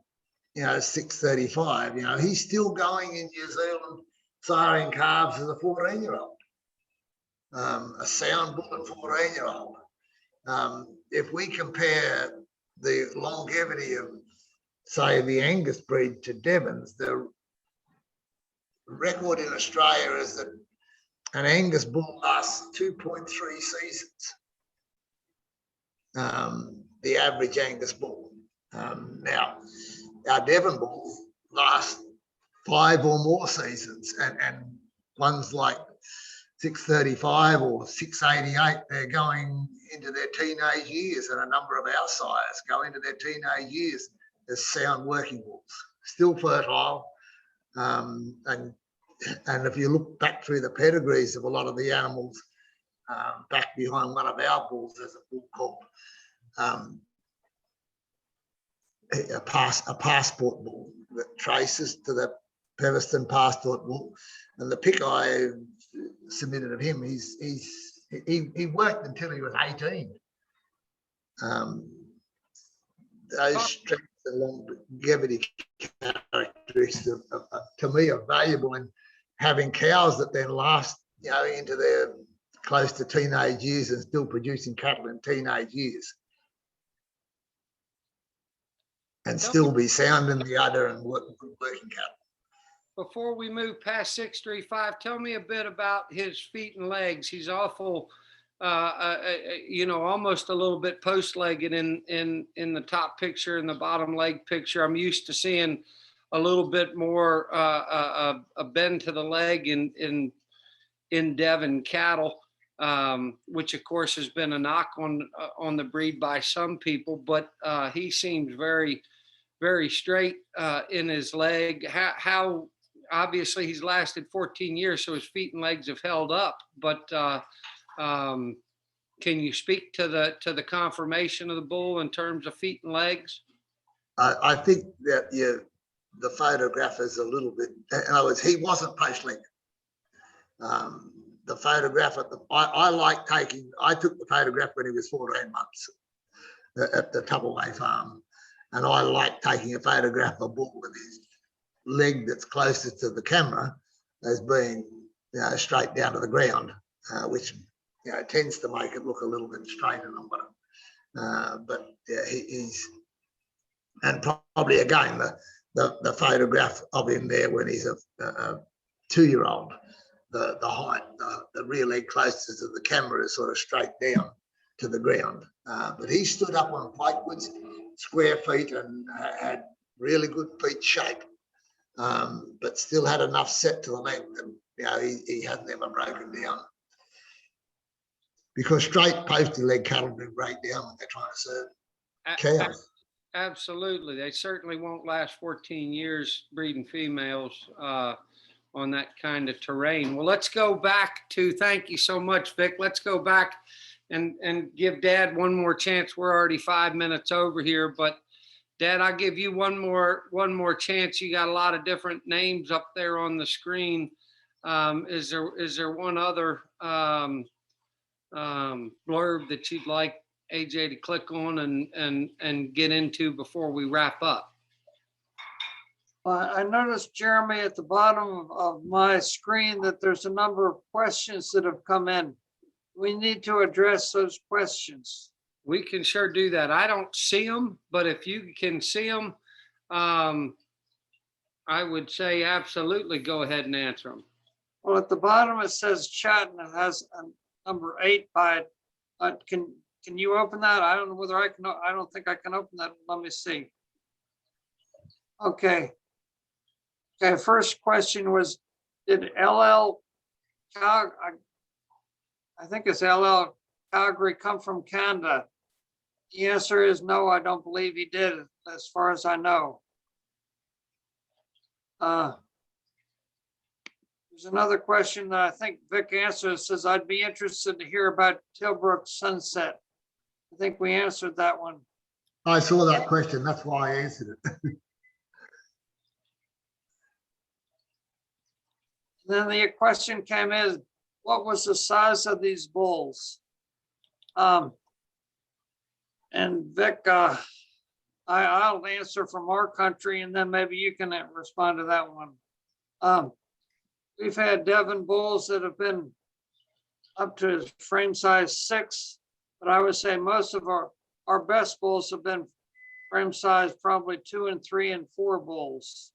635, he's still going in New Zealand siring calves as a 14-year-old, a sound bull at 14-year-old. If we compare the longevity of, say, the Angus breed to Devons, the record in Australia is that an Angus bull lasts 2.3 seasons, the average Angus bull. Now, our Devon bulls last 5 or more seasons, and ones like 635 or 688, they're going into their teenage years, and a number of our sires go into their teenage years as sound working bulls, still fertile. And if you look back through the pedigrees of a lot of the animals, back behind one of our bulls, there's a bull called a passport bull that traces to the Peveston passport bull, and the pic I submitted of him, he worked until he was 18. Those strength and longevity characteristics to me are valuable in having cows that then last into their close to teenage years and still producing cattle in teenage years, and still be sound in the udder and working cattle.
Before we move past 635, tell me a bit about his feet and legs. He's awful you know, almost a little bit post-legged in the top picture and the bottom leg picture. I'm used to seeing a little bit more a bend to the leg in Devon cattle, which of course has been a knock on the breed by some people. But he seems very, very straight in his leg. How obviously he's lasted 14 years, so his feet and legs have held up. But can you speak to the conformation of the bull in terms of feet and legs?
I think that the photograph is a little bit, in other words, he wasn't post-legged. The photograph I took the photograph when he was 14 months at the Tupperway farm. And I like taking a photograph of a bull with his leg that's closest to the camera as being, you know, straight down to the ground, which, you know, tends to make it look a little bit straighter than what but yeah, he's, and probably again, the photograph of him there when he's a 2-year-old, the height, the rear leg closest to the camera is sort of straight down to the ground. But he stood up on platewards, square feet, and had really good feet shape, but still had enough set to the leg that, you know, he had never broken down. Because straight posty leg cattle do break down when they're trying to serve cows.
Absolutely. They certainly won't last 14 years breeding females on that kind of terrain. Well, let's go back to, thank you so much, Vic. Let's go back and give Dad one more chance. We're already 5 minutes over here, but Dad, I'll give you one more chance. You got a lot of different names up there on the screen. Is there one other blurb that you'd like AJ to click on and get into before we wrap up?
I noticed, Jeremy, at the bottom of my screen that there's a number of questions that have come in. We need to address those questions.
We can sure do that. I don't see them, but if you can see them, I would say absolutely go ahead and answer them.
Well, at the bottom it says chat and it has a number 8 by it. Can you open that? I don't know whether I can. I don't think I can open that. Let me see. Okay. Okay. First question was, did LL I think it's LL Calgary come from Canada? The answer is no, I don't believe he did, as far as I know. There's another question that I think Vic answered. It says, I'd be interested to hear about Tilbrook Sunset. I think we answered that one.
I saw that question. That's why I answered it.
Then the question came in, what was the size of these bulls? And Vic, I'll answer from our country, and then maybe you can respond to that one. We've had Devon bulls that have been up to frame size 6, but I would say most of our best bulls have been frame size probably 2 and 3 and 4 bulls.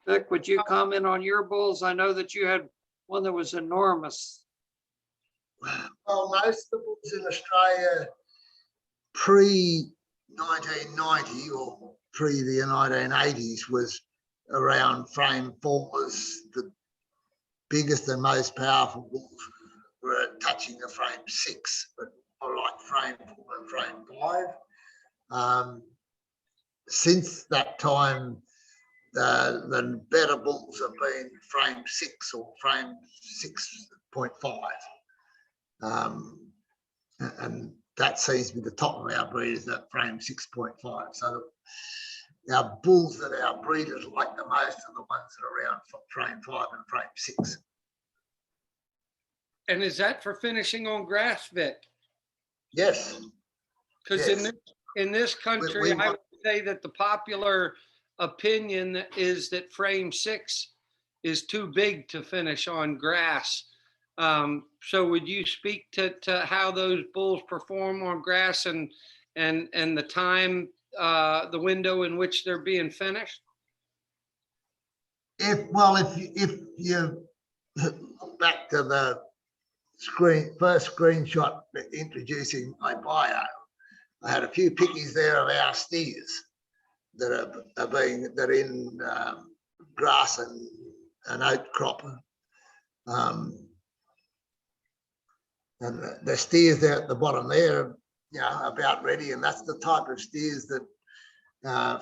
Vic, would you comment on your bulls? I know that you had one that was enormous.
Well, most of the bulls in Australia pre-1990 or pre the 1980s was around frame 4s. The biggest and most powerful bulls were touching the frame 6, but more like frame 4 and frame 5. Since that time, the better bulls have been frame 6 or frame 6.5. And that seems to be the top of our breeders at frame 6.5. So our bulls that our breeders like the most are the ones that are around frame 5 and frame 6.
And is that for finishing on grass, Vic?
Yes.
Because
yes.
in this country, I would say that the popular opinion is that frame 6 is too big to finish on grass. So would you speak to how those bulls perform on grass and the time, the window in which they're being finished?
If you look back to the first screenshot introducing my bio, I had a few pickies there of our steers that are in grass and oat crop. And the steers there at the bottom there, you know, about ready, and that's the type of steers that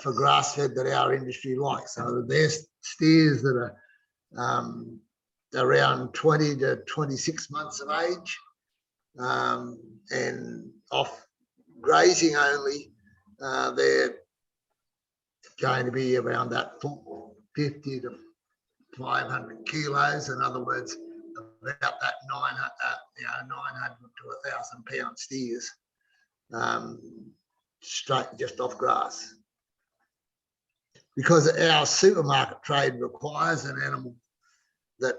for grass fed that our industry likes. So there's steers that are around 20 to 26 months of age, and off grazing only, they're going to be around that 450 to 500 kilos. In other words, about that 900 to 1,000 pound steers, straight just off grass. Because our supermarket trade requires an animal that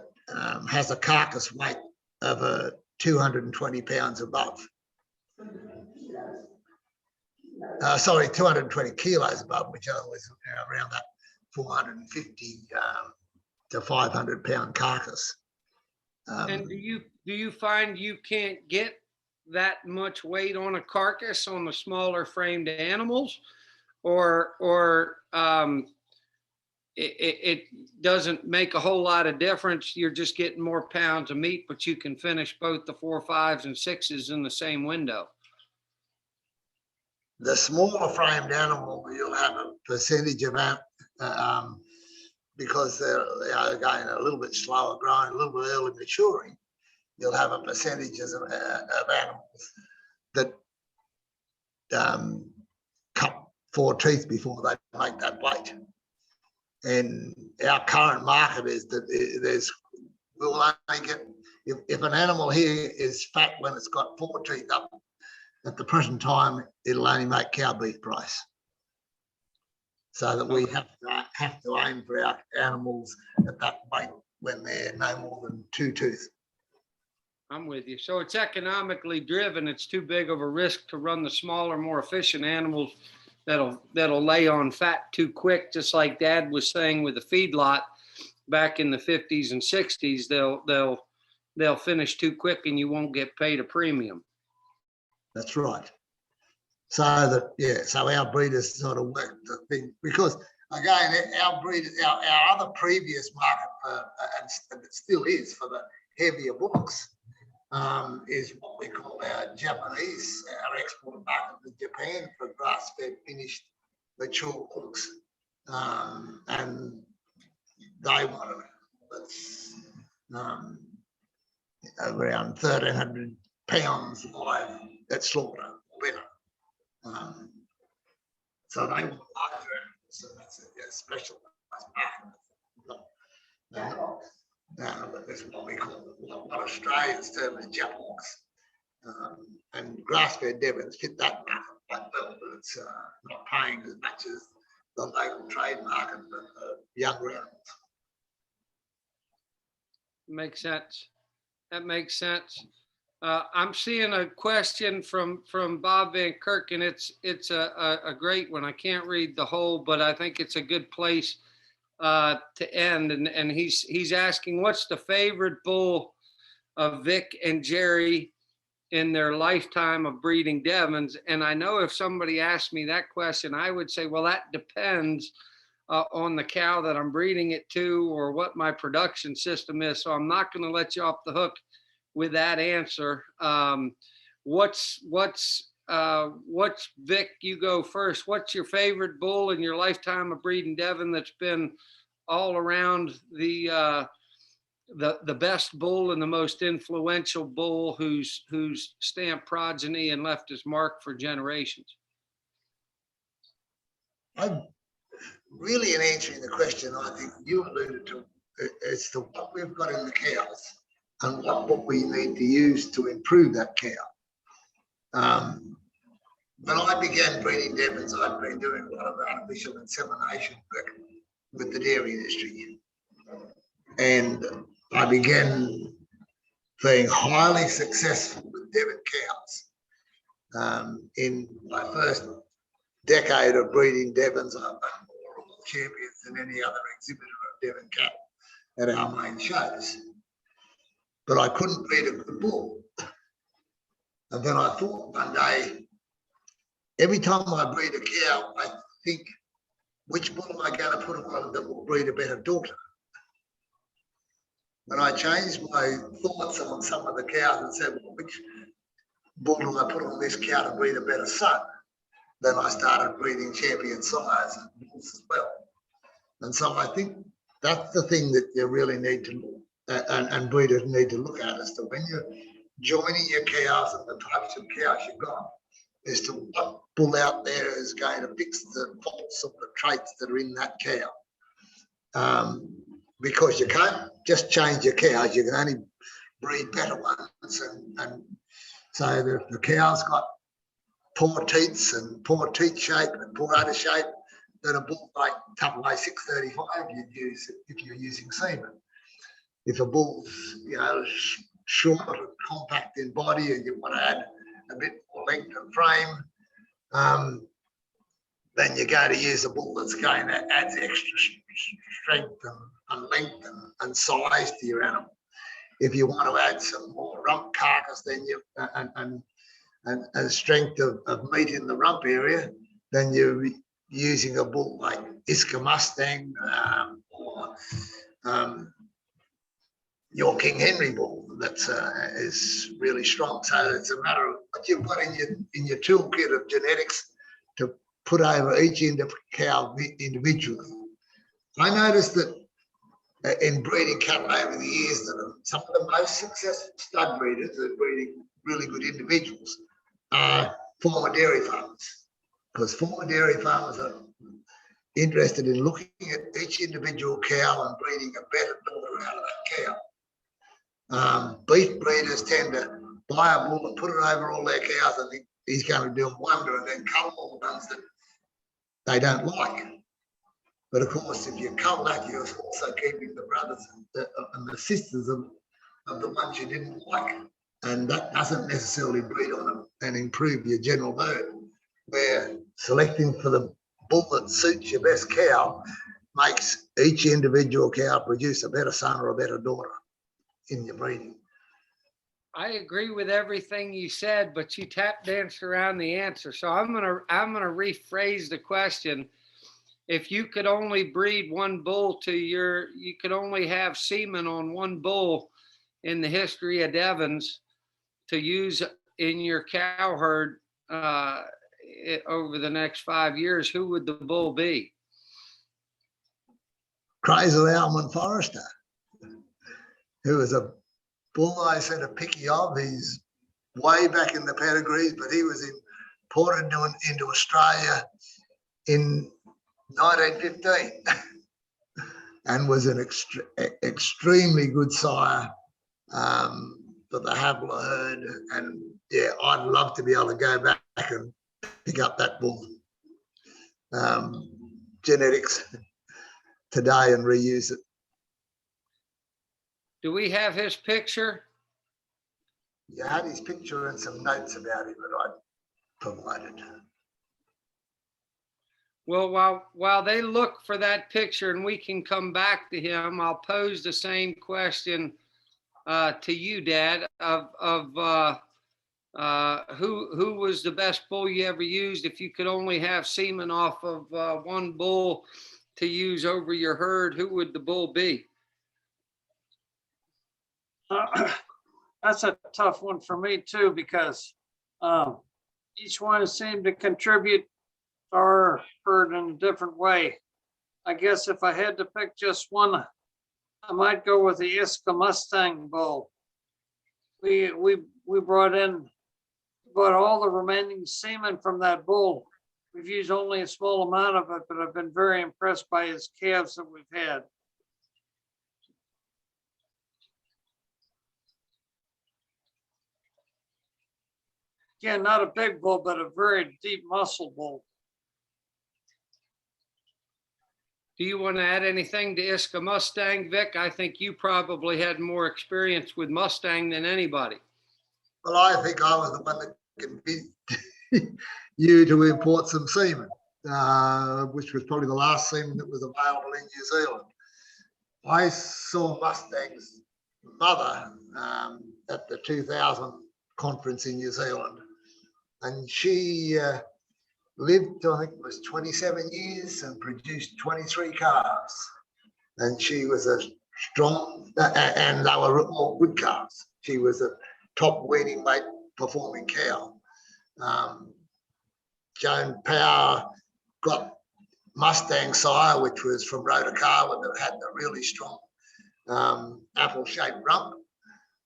has a carcass weight of 220 pounds above. 220 kilos above, which is around that 450 to 500 pound carcass.
And do you find you can't get that much weight on a carcass on the smaller framed animals, or it doesn't make a whole lot of difference? You're just getting more pounds of meat, but you can finish both the 4, 5s, and 6s in the same window.
The smaller framed animal, you'll have a percentage of because they are going a little bit slower growing, a little bit early maturing. You'll have a percentage of animals that cut 4 teeth before they make that weight. And our current market is that we'll only get, if an animal here is fat when it's got 4 teeth up, at the present time, it'll only make cow beef price. So that we have to aim for our animals at that weight when they're no more than 2 teeth.
I'm with you. So it's economically driven. It's too big of a risk to run the smaller, more efficient animals that'll lay on fat too quick, just like Dad was saying with the feedlot back in the 50s and 60s. They'll finish too quick and you won't get paid a premium.
That's right. So our breeders sort of work the thing, because again, our breeders, our other previous market and it still is for the heavier books, is what we call our Japanese, our export market to Japan for grass-fed finished mature books, and they want around 1,300 pounds live at slaughter winner. So they want larger animals, so that's a special market. But that's what we call what Australians term as Japhawks. And grass-fed Devons fit that market quite well, but it's not paying as much as the local trade market for younger animals.
Makes sense. That makes sense. I'm seeing a question from Bob Van Kirk, and it's a great one. I can't read the whole, but I think it's a good place to end. And he's asking, what's the favorite bull of Vic and Jerry in their lifetime of breeding Devons? And I know if somebody asked me that question, I would say, well, that depends on the cow that I'm breeding it to or what my production system is. So I'm not going to let you off the hook with that answer. What's Vic, you go first. What's your favorite bull in your lifetime of breeding Devon that's been all around the best bull and the most influential bull who's stamped progeny and left his mark for generations?
I'm really, in answering the question, I think you alluded to as to what we've got in the cows and what we need to use to improve that cow. When I began breeding Devons, I'd been doing a lot of artificial insemination work with the dairy industry. And I began being highly successful with Devon cows. In my first decade of breeding Devons, I won more champions than any other exhibitor of Devon cattle at our main shows. but I couldn't breed a good bull. And then I thought one day, every time I breed a cow, I think, which bull am I going to put on that will breed a better daughter? When I changed my thoughts on some of the cows and said, well, which bull do I put on this cow to breed a better son? Then I started breeding champion sires and bulls as well. And so I think that's the thing that you really need to look at, and breeders need to look at, as to when you're joining your cows and the types of cows you've got, as to what bull out there is going to fix the faults of the traits that are in that cow. Because you can't just change your cows, you can only breed better ones. And so the cow's got poor teats and poor teat shape and poor udder shape, then a bull like AA 635 you'd use if you're using semen. If a bull's, you know, short and compact in body and you want to add a bit more length and frame, then you're going to use a bull that's going to add extra strength and length and size to your animal. If you want to add some more rump carcass, then you and strength of meat in the rump area, then you're using a bull like Iska Mustang or your King Henry bull that is really strong. So it's a matter of what you've got in your toolkit of genetics to put over each cow individually. I noticed that in breeding cattle over the years, that some of the most successful stud breeders that are breeding really good individuals are former dairy farmers, because former dairy farmers are interested in looking at each individual cow and breeding a better daughter out of that cow. Beef breeders tend to buy a bull and put it over all their cows and think he's going to do them wonder, and then cull all the ones that they don't like. But of course, if you cull that, you're also keeping the brothers and the sisters of the ones you didn't like. And that doesn't necessarily breed on them and improve your general herd, where selecting for the bull that suits your best cow makes each individual cow produce a better son or a better daughter in your breeding.
I agree with everything you said, but you tap danced around the answer. So I'm gonna rephrase the question. If you could only breed one bull you could only have semen on one bull in the history of Devons to use in your cow herd over the next 5 years, who would the bull be?
Crazy Almond Forester, who was a bull I said a picky of. He's way back in the pedigrees, but he was imported into Australia in 1915 and was an extremely good sire for the Habla herd. And yeah, I'd love to be able to go back and pick up that bull genetics today and reuse it.
Do we have his picture?
You had his picture and some notes about him that I provided.
Well, while they look for that picture and we can come back to him, I'll pose the same question to you, Dad, of who was the best bull you ever used? If you could only have semen off of one bull to use over your herd, who would the bull be?
That's a tough one for me too, because each one seemed to contribute to our herd in a different way. I guess if I had to pick just one, I might go with the Iska Mustang bull. We brought all the remaining semen from that bull. We've used only a small amount of it, but I've been very impressed by his calves that we've had. Again, not a big bull, but a very deep muscle bull.
Do you want to add anything to Iska Mustang, Vic? I think you probably had more experience with Mustang than anybody.
Well, I think I was the one that convinced you to import some semen, which was probably the last semen that was available in New Zealand. I saw Mustangs mother at the 2000 conference in New Zealand, and she lived, I think it was 27 years and produced 23 calves. And she was a strong, and they were all good calves. She was a top weaning weight performing cow. Joan Power got Mustang sire, which was from Rotokawa, that had the really strong apple-shaped rump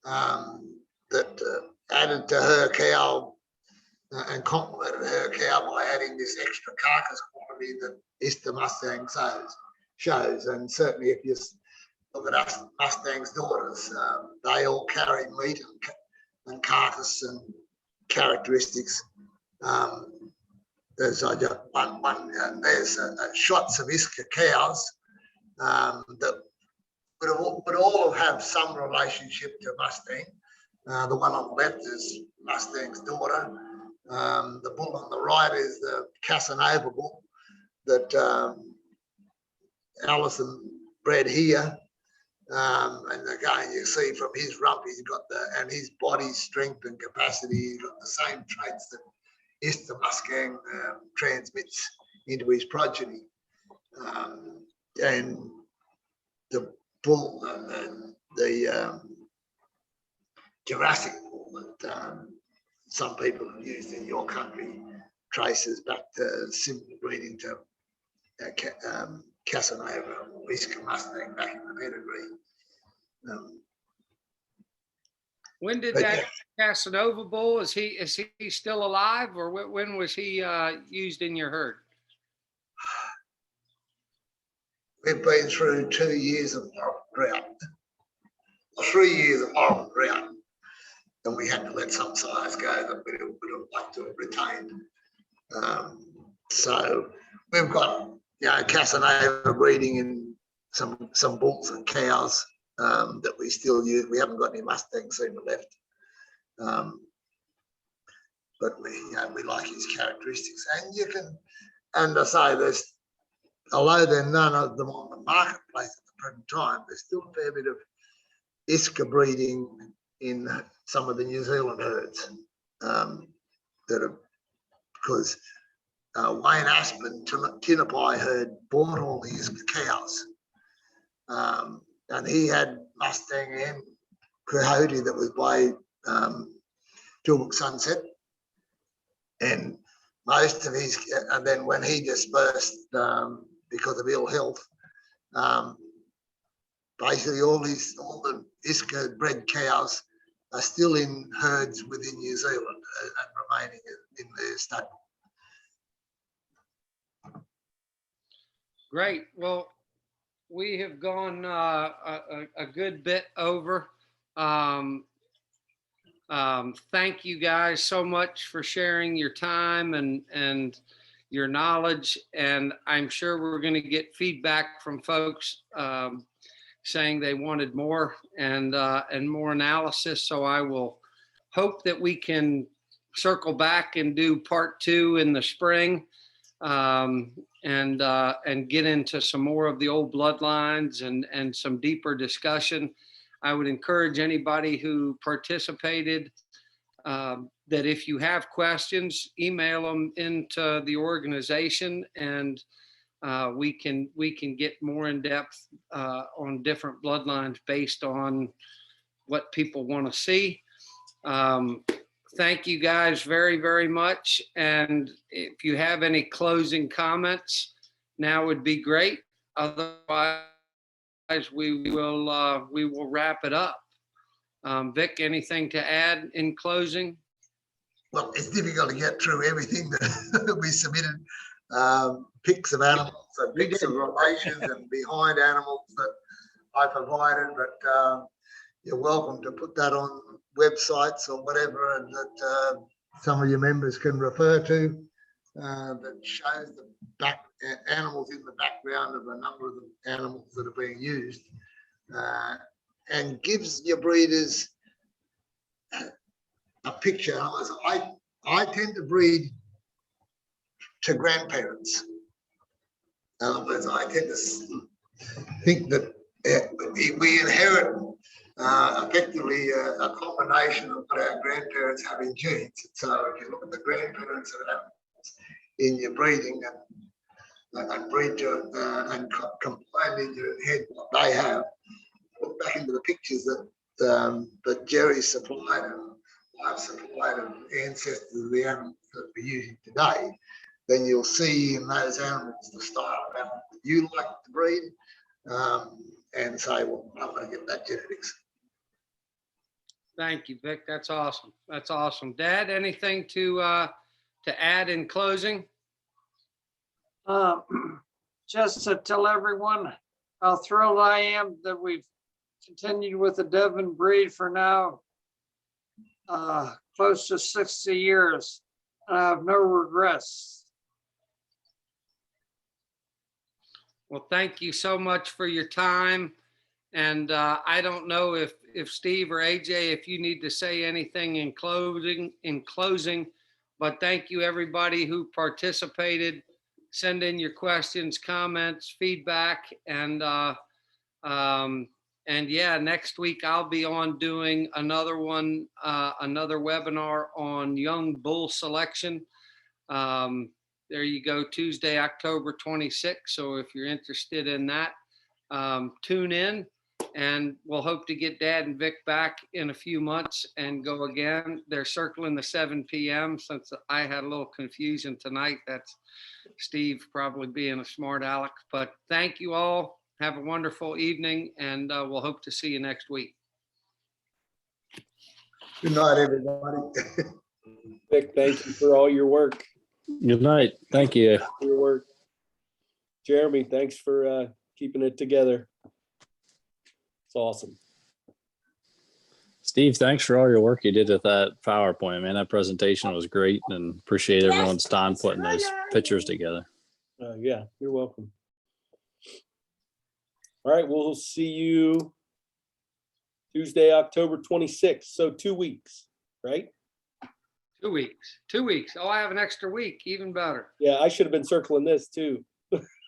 that added to her cow and complemented her cow by adding this extra carcass quality that Easter Mustang shows. And certainly if you look at us Mustang's daughters, they all carry meat and carcass and characteristics. There's there's shots of Iska cows that would all have some relationship to Mustang. The one on the left is Mustang's daughter. The bull on the right is the Casanova bull that Alison bred here. And again, you see from his rump, he's got and his body strength and capacity, he's got the same traits that Easter Mustang transmits into his progeny. And the bull, the Jurassic bull that some people have used in your country traces back to similar breeding to Casanova or Iska Mustang back in the pedigree.
When did that Casanova bull, is he still alive, or when was he used in your herd?
We've been through 2 years of drought, or 3 years of horrible drought, and we had to let some sires go that we would have liked to have retained. So we've got Casanova breeding in some bulls and cows that we still use. We haven't got any Mustang semen left, but we like his characteristics. And I say there's, although there are none of them on the marketplace at the present time, there's still a fair bit of Iska breeding in some of the New Zealand herds that are, because Wayne Aspen, Tinapai herd, bought all the Iska cows. And he had Mustang and Coyote that was by Tilbrook Sunset. And most of his, and then when he dispersed because of ill health, basically all the Iska bred cows are still in herds within New Zealand and remaining in their stable.
Great. Well, we have gone a good bit over. Thank you guys so much for sharing your time and your knowledge. And I'm sure we're going to get feedback from folks saying they wanted more and more analysis. So I will hope that we can circle back and do part 2 in the spring. And get into some more of the old bloodlines and some deeper discussion. I would encourage anybody who participated that if you have questions, email them into the organization, and we can get more in depth on different bloodlines based on what people want to see. Thank you guys very, very much. And if you have any closing comments, now would be great. Otherwise, we will wrap it up. Vic, anything to add in closing?
Well, it's difficult to get through everything that we submitted. Pics of animals and pics of relations and behind animals that I provided, but you're welcome to put that on websites or whatever, and that some of your members can refer to, that shows the animals in the background of a number of the animals that are being used, and gives your breeders a picture. I tend to breed to grandparents. In other words, I tend to think that we inherit effectively a combination of what our grandparents have in genes. So if you look at the grandparents of animals in your breeding and breed and combine in your head what they have, look back into the pictures that Jerry supplied and I've supplied of ancestors of the animals that we're using today, then you'll see in those animals the style of animal that you like to breed, and say, well, I'm going to get that genetics.
Thank you, Vic. That's awesome. That's awesome. Dad, anything to add in closing?
Just to tell everyone how thrilled I am that we've continued with the Devon breed for now close to 60 years. And I have no regrets.
Well, thank you so much for your time. And I don't know if Steve or AJ, if you need to say anything in closing, but thank you everybody who participated. Send in your questions, comments, feedback, and yeah, next week I'll be on doing another one, another webinar on young bull selection. There you go, Tuesday, October 26th. So if you're interested in that, tune in, and we'll hope to get Dad and Vic back in a few months and go again. They're circling the 7 p.m. since I had a little confusion tonight. That's Steve probably being a smart aleck, but thank you all. Have a wonderful evening, and we'll hope to see you next week.
Good night, everybody.
Vic, thank you for all your work.
Good night. Thank you.
For your work. Jeremy, thanks for keeping it together. It's awesome.
Steve, thanks for all your work you did with that PowerPoint, man. That presentation was great, and appreciate everyone's time putting those pictures together.
Yeah, you're welcome. All right, we'll see you Tuesday, October 26th. So 2 weeks, right?
2 weeks. 2 weeks. Oh, I have an extra week. Even better.
Yeah, I should have been circling this too.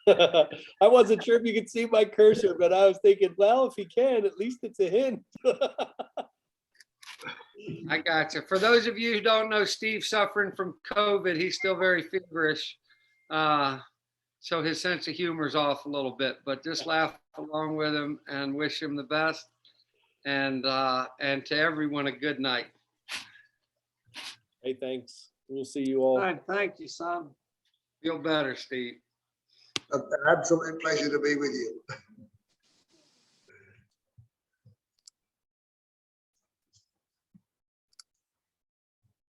I wasn't sure if you could see my cursor, but I was thinking, well, if he can, at least it's a hint.
I got you. For those of you who don't know, Steve's suffering from COVID. He's still very feverish. So his sense of humor is off a little bit, but just laugh along with him and wish him the best. And to everyone, a good night.
Hey, thanks. We'll see you all.
All right, thank you, son.
Feel better, Steve.
An absolute pleasure to be with you.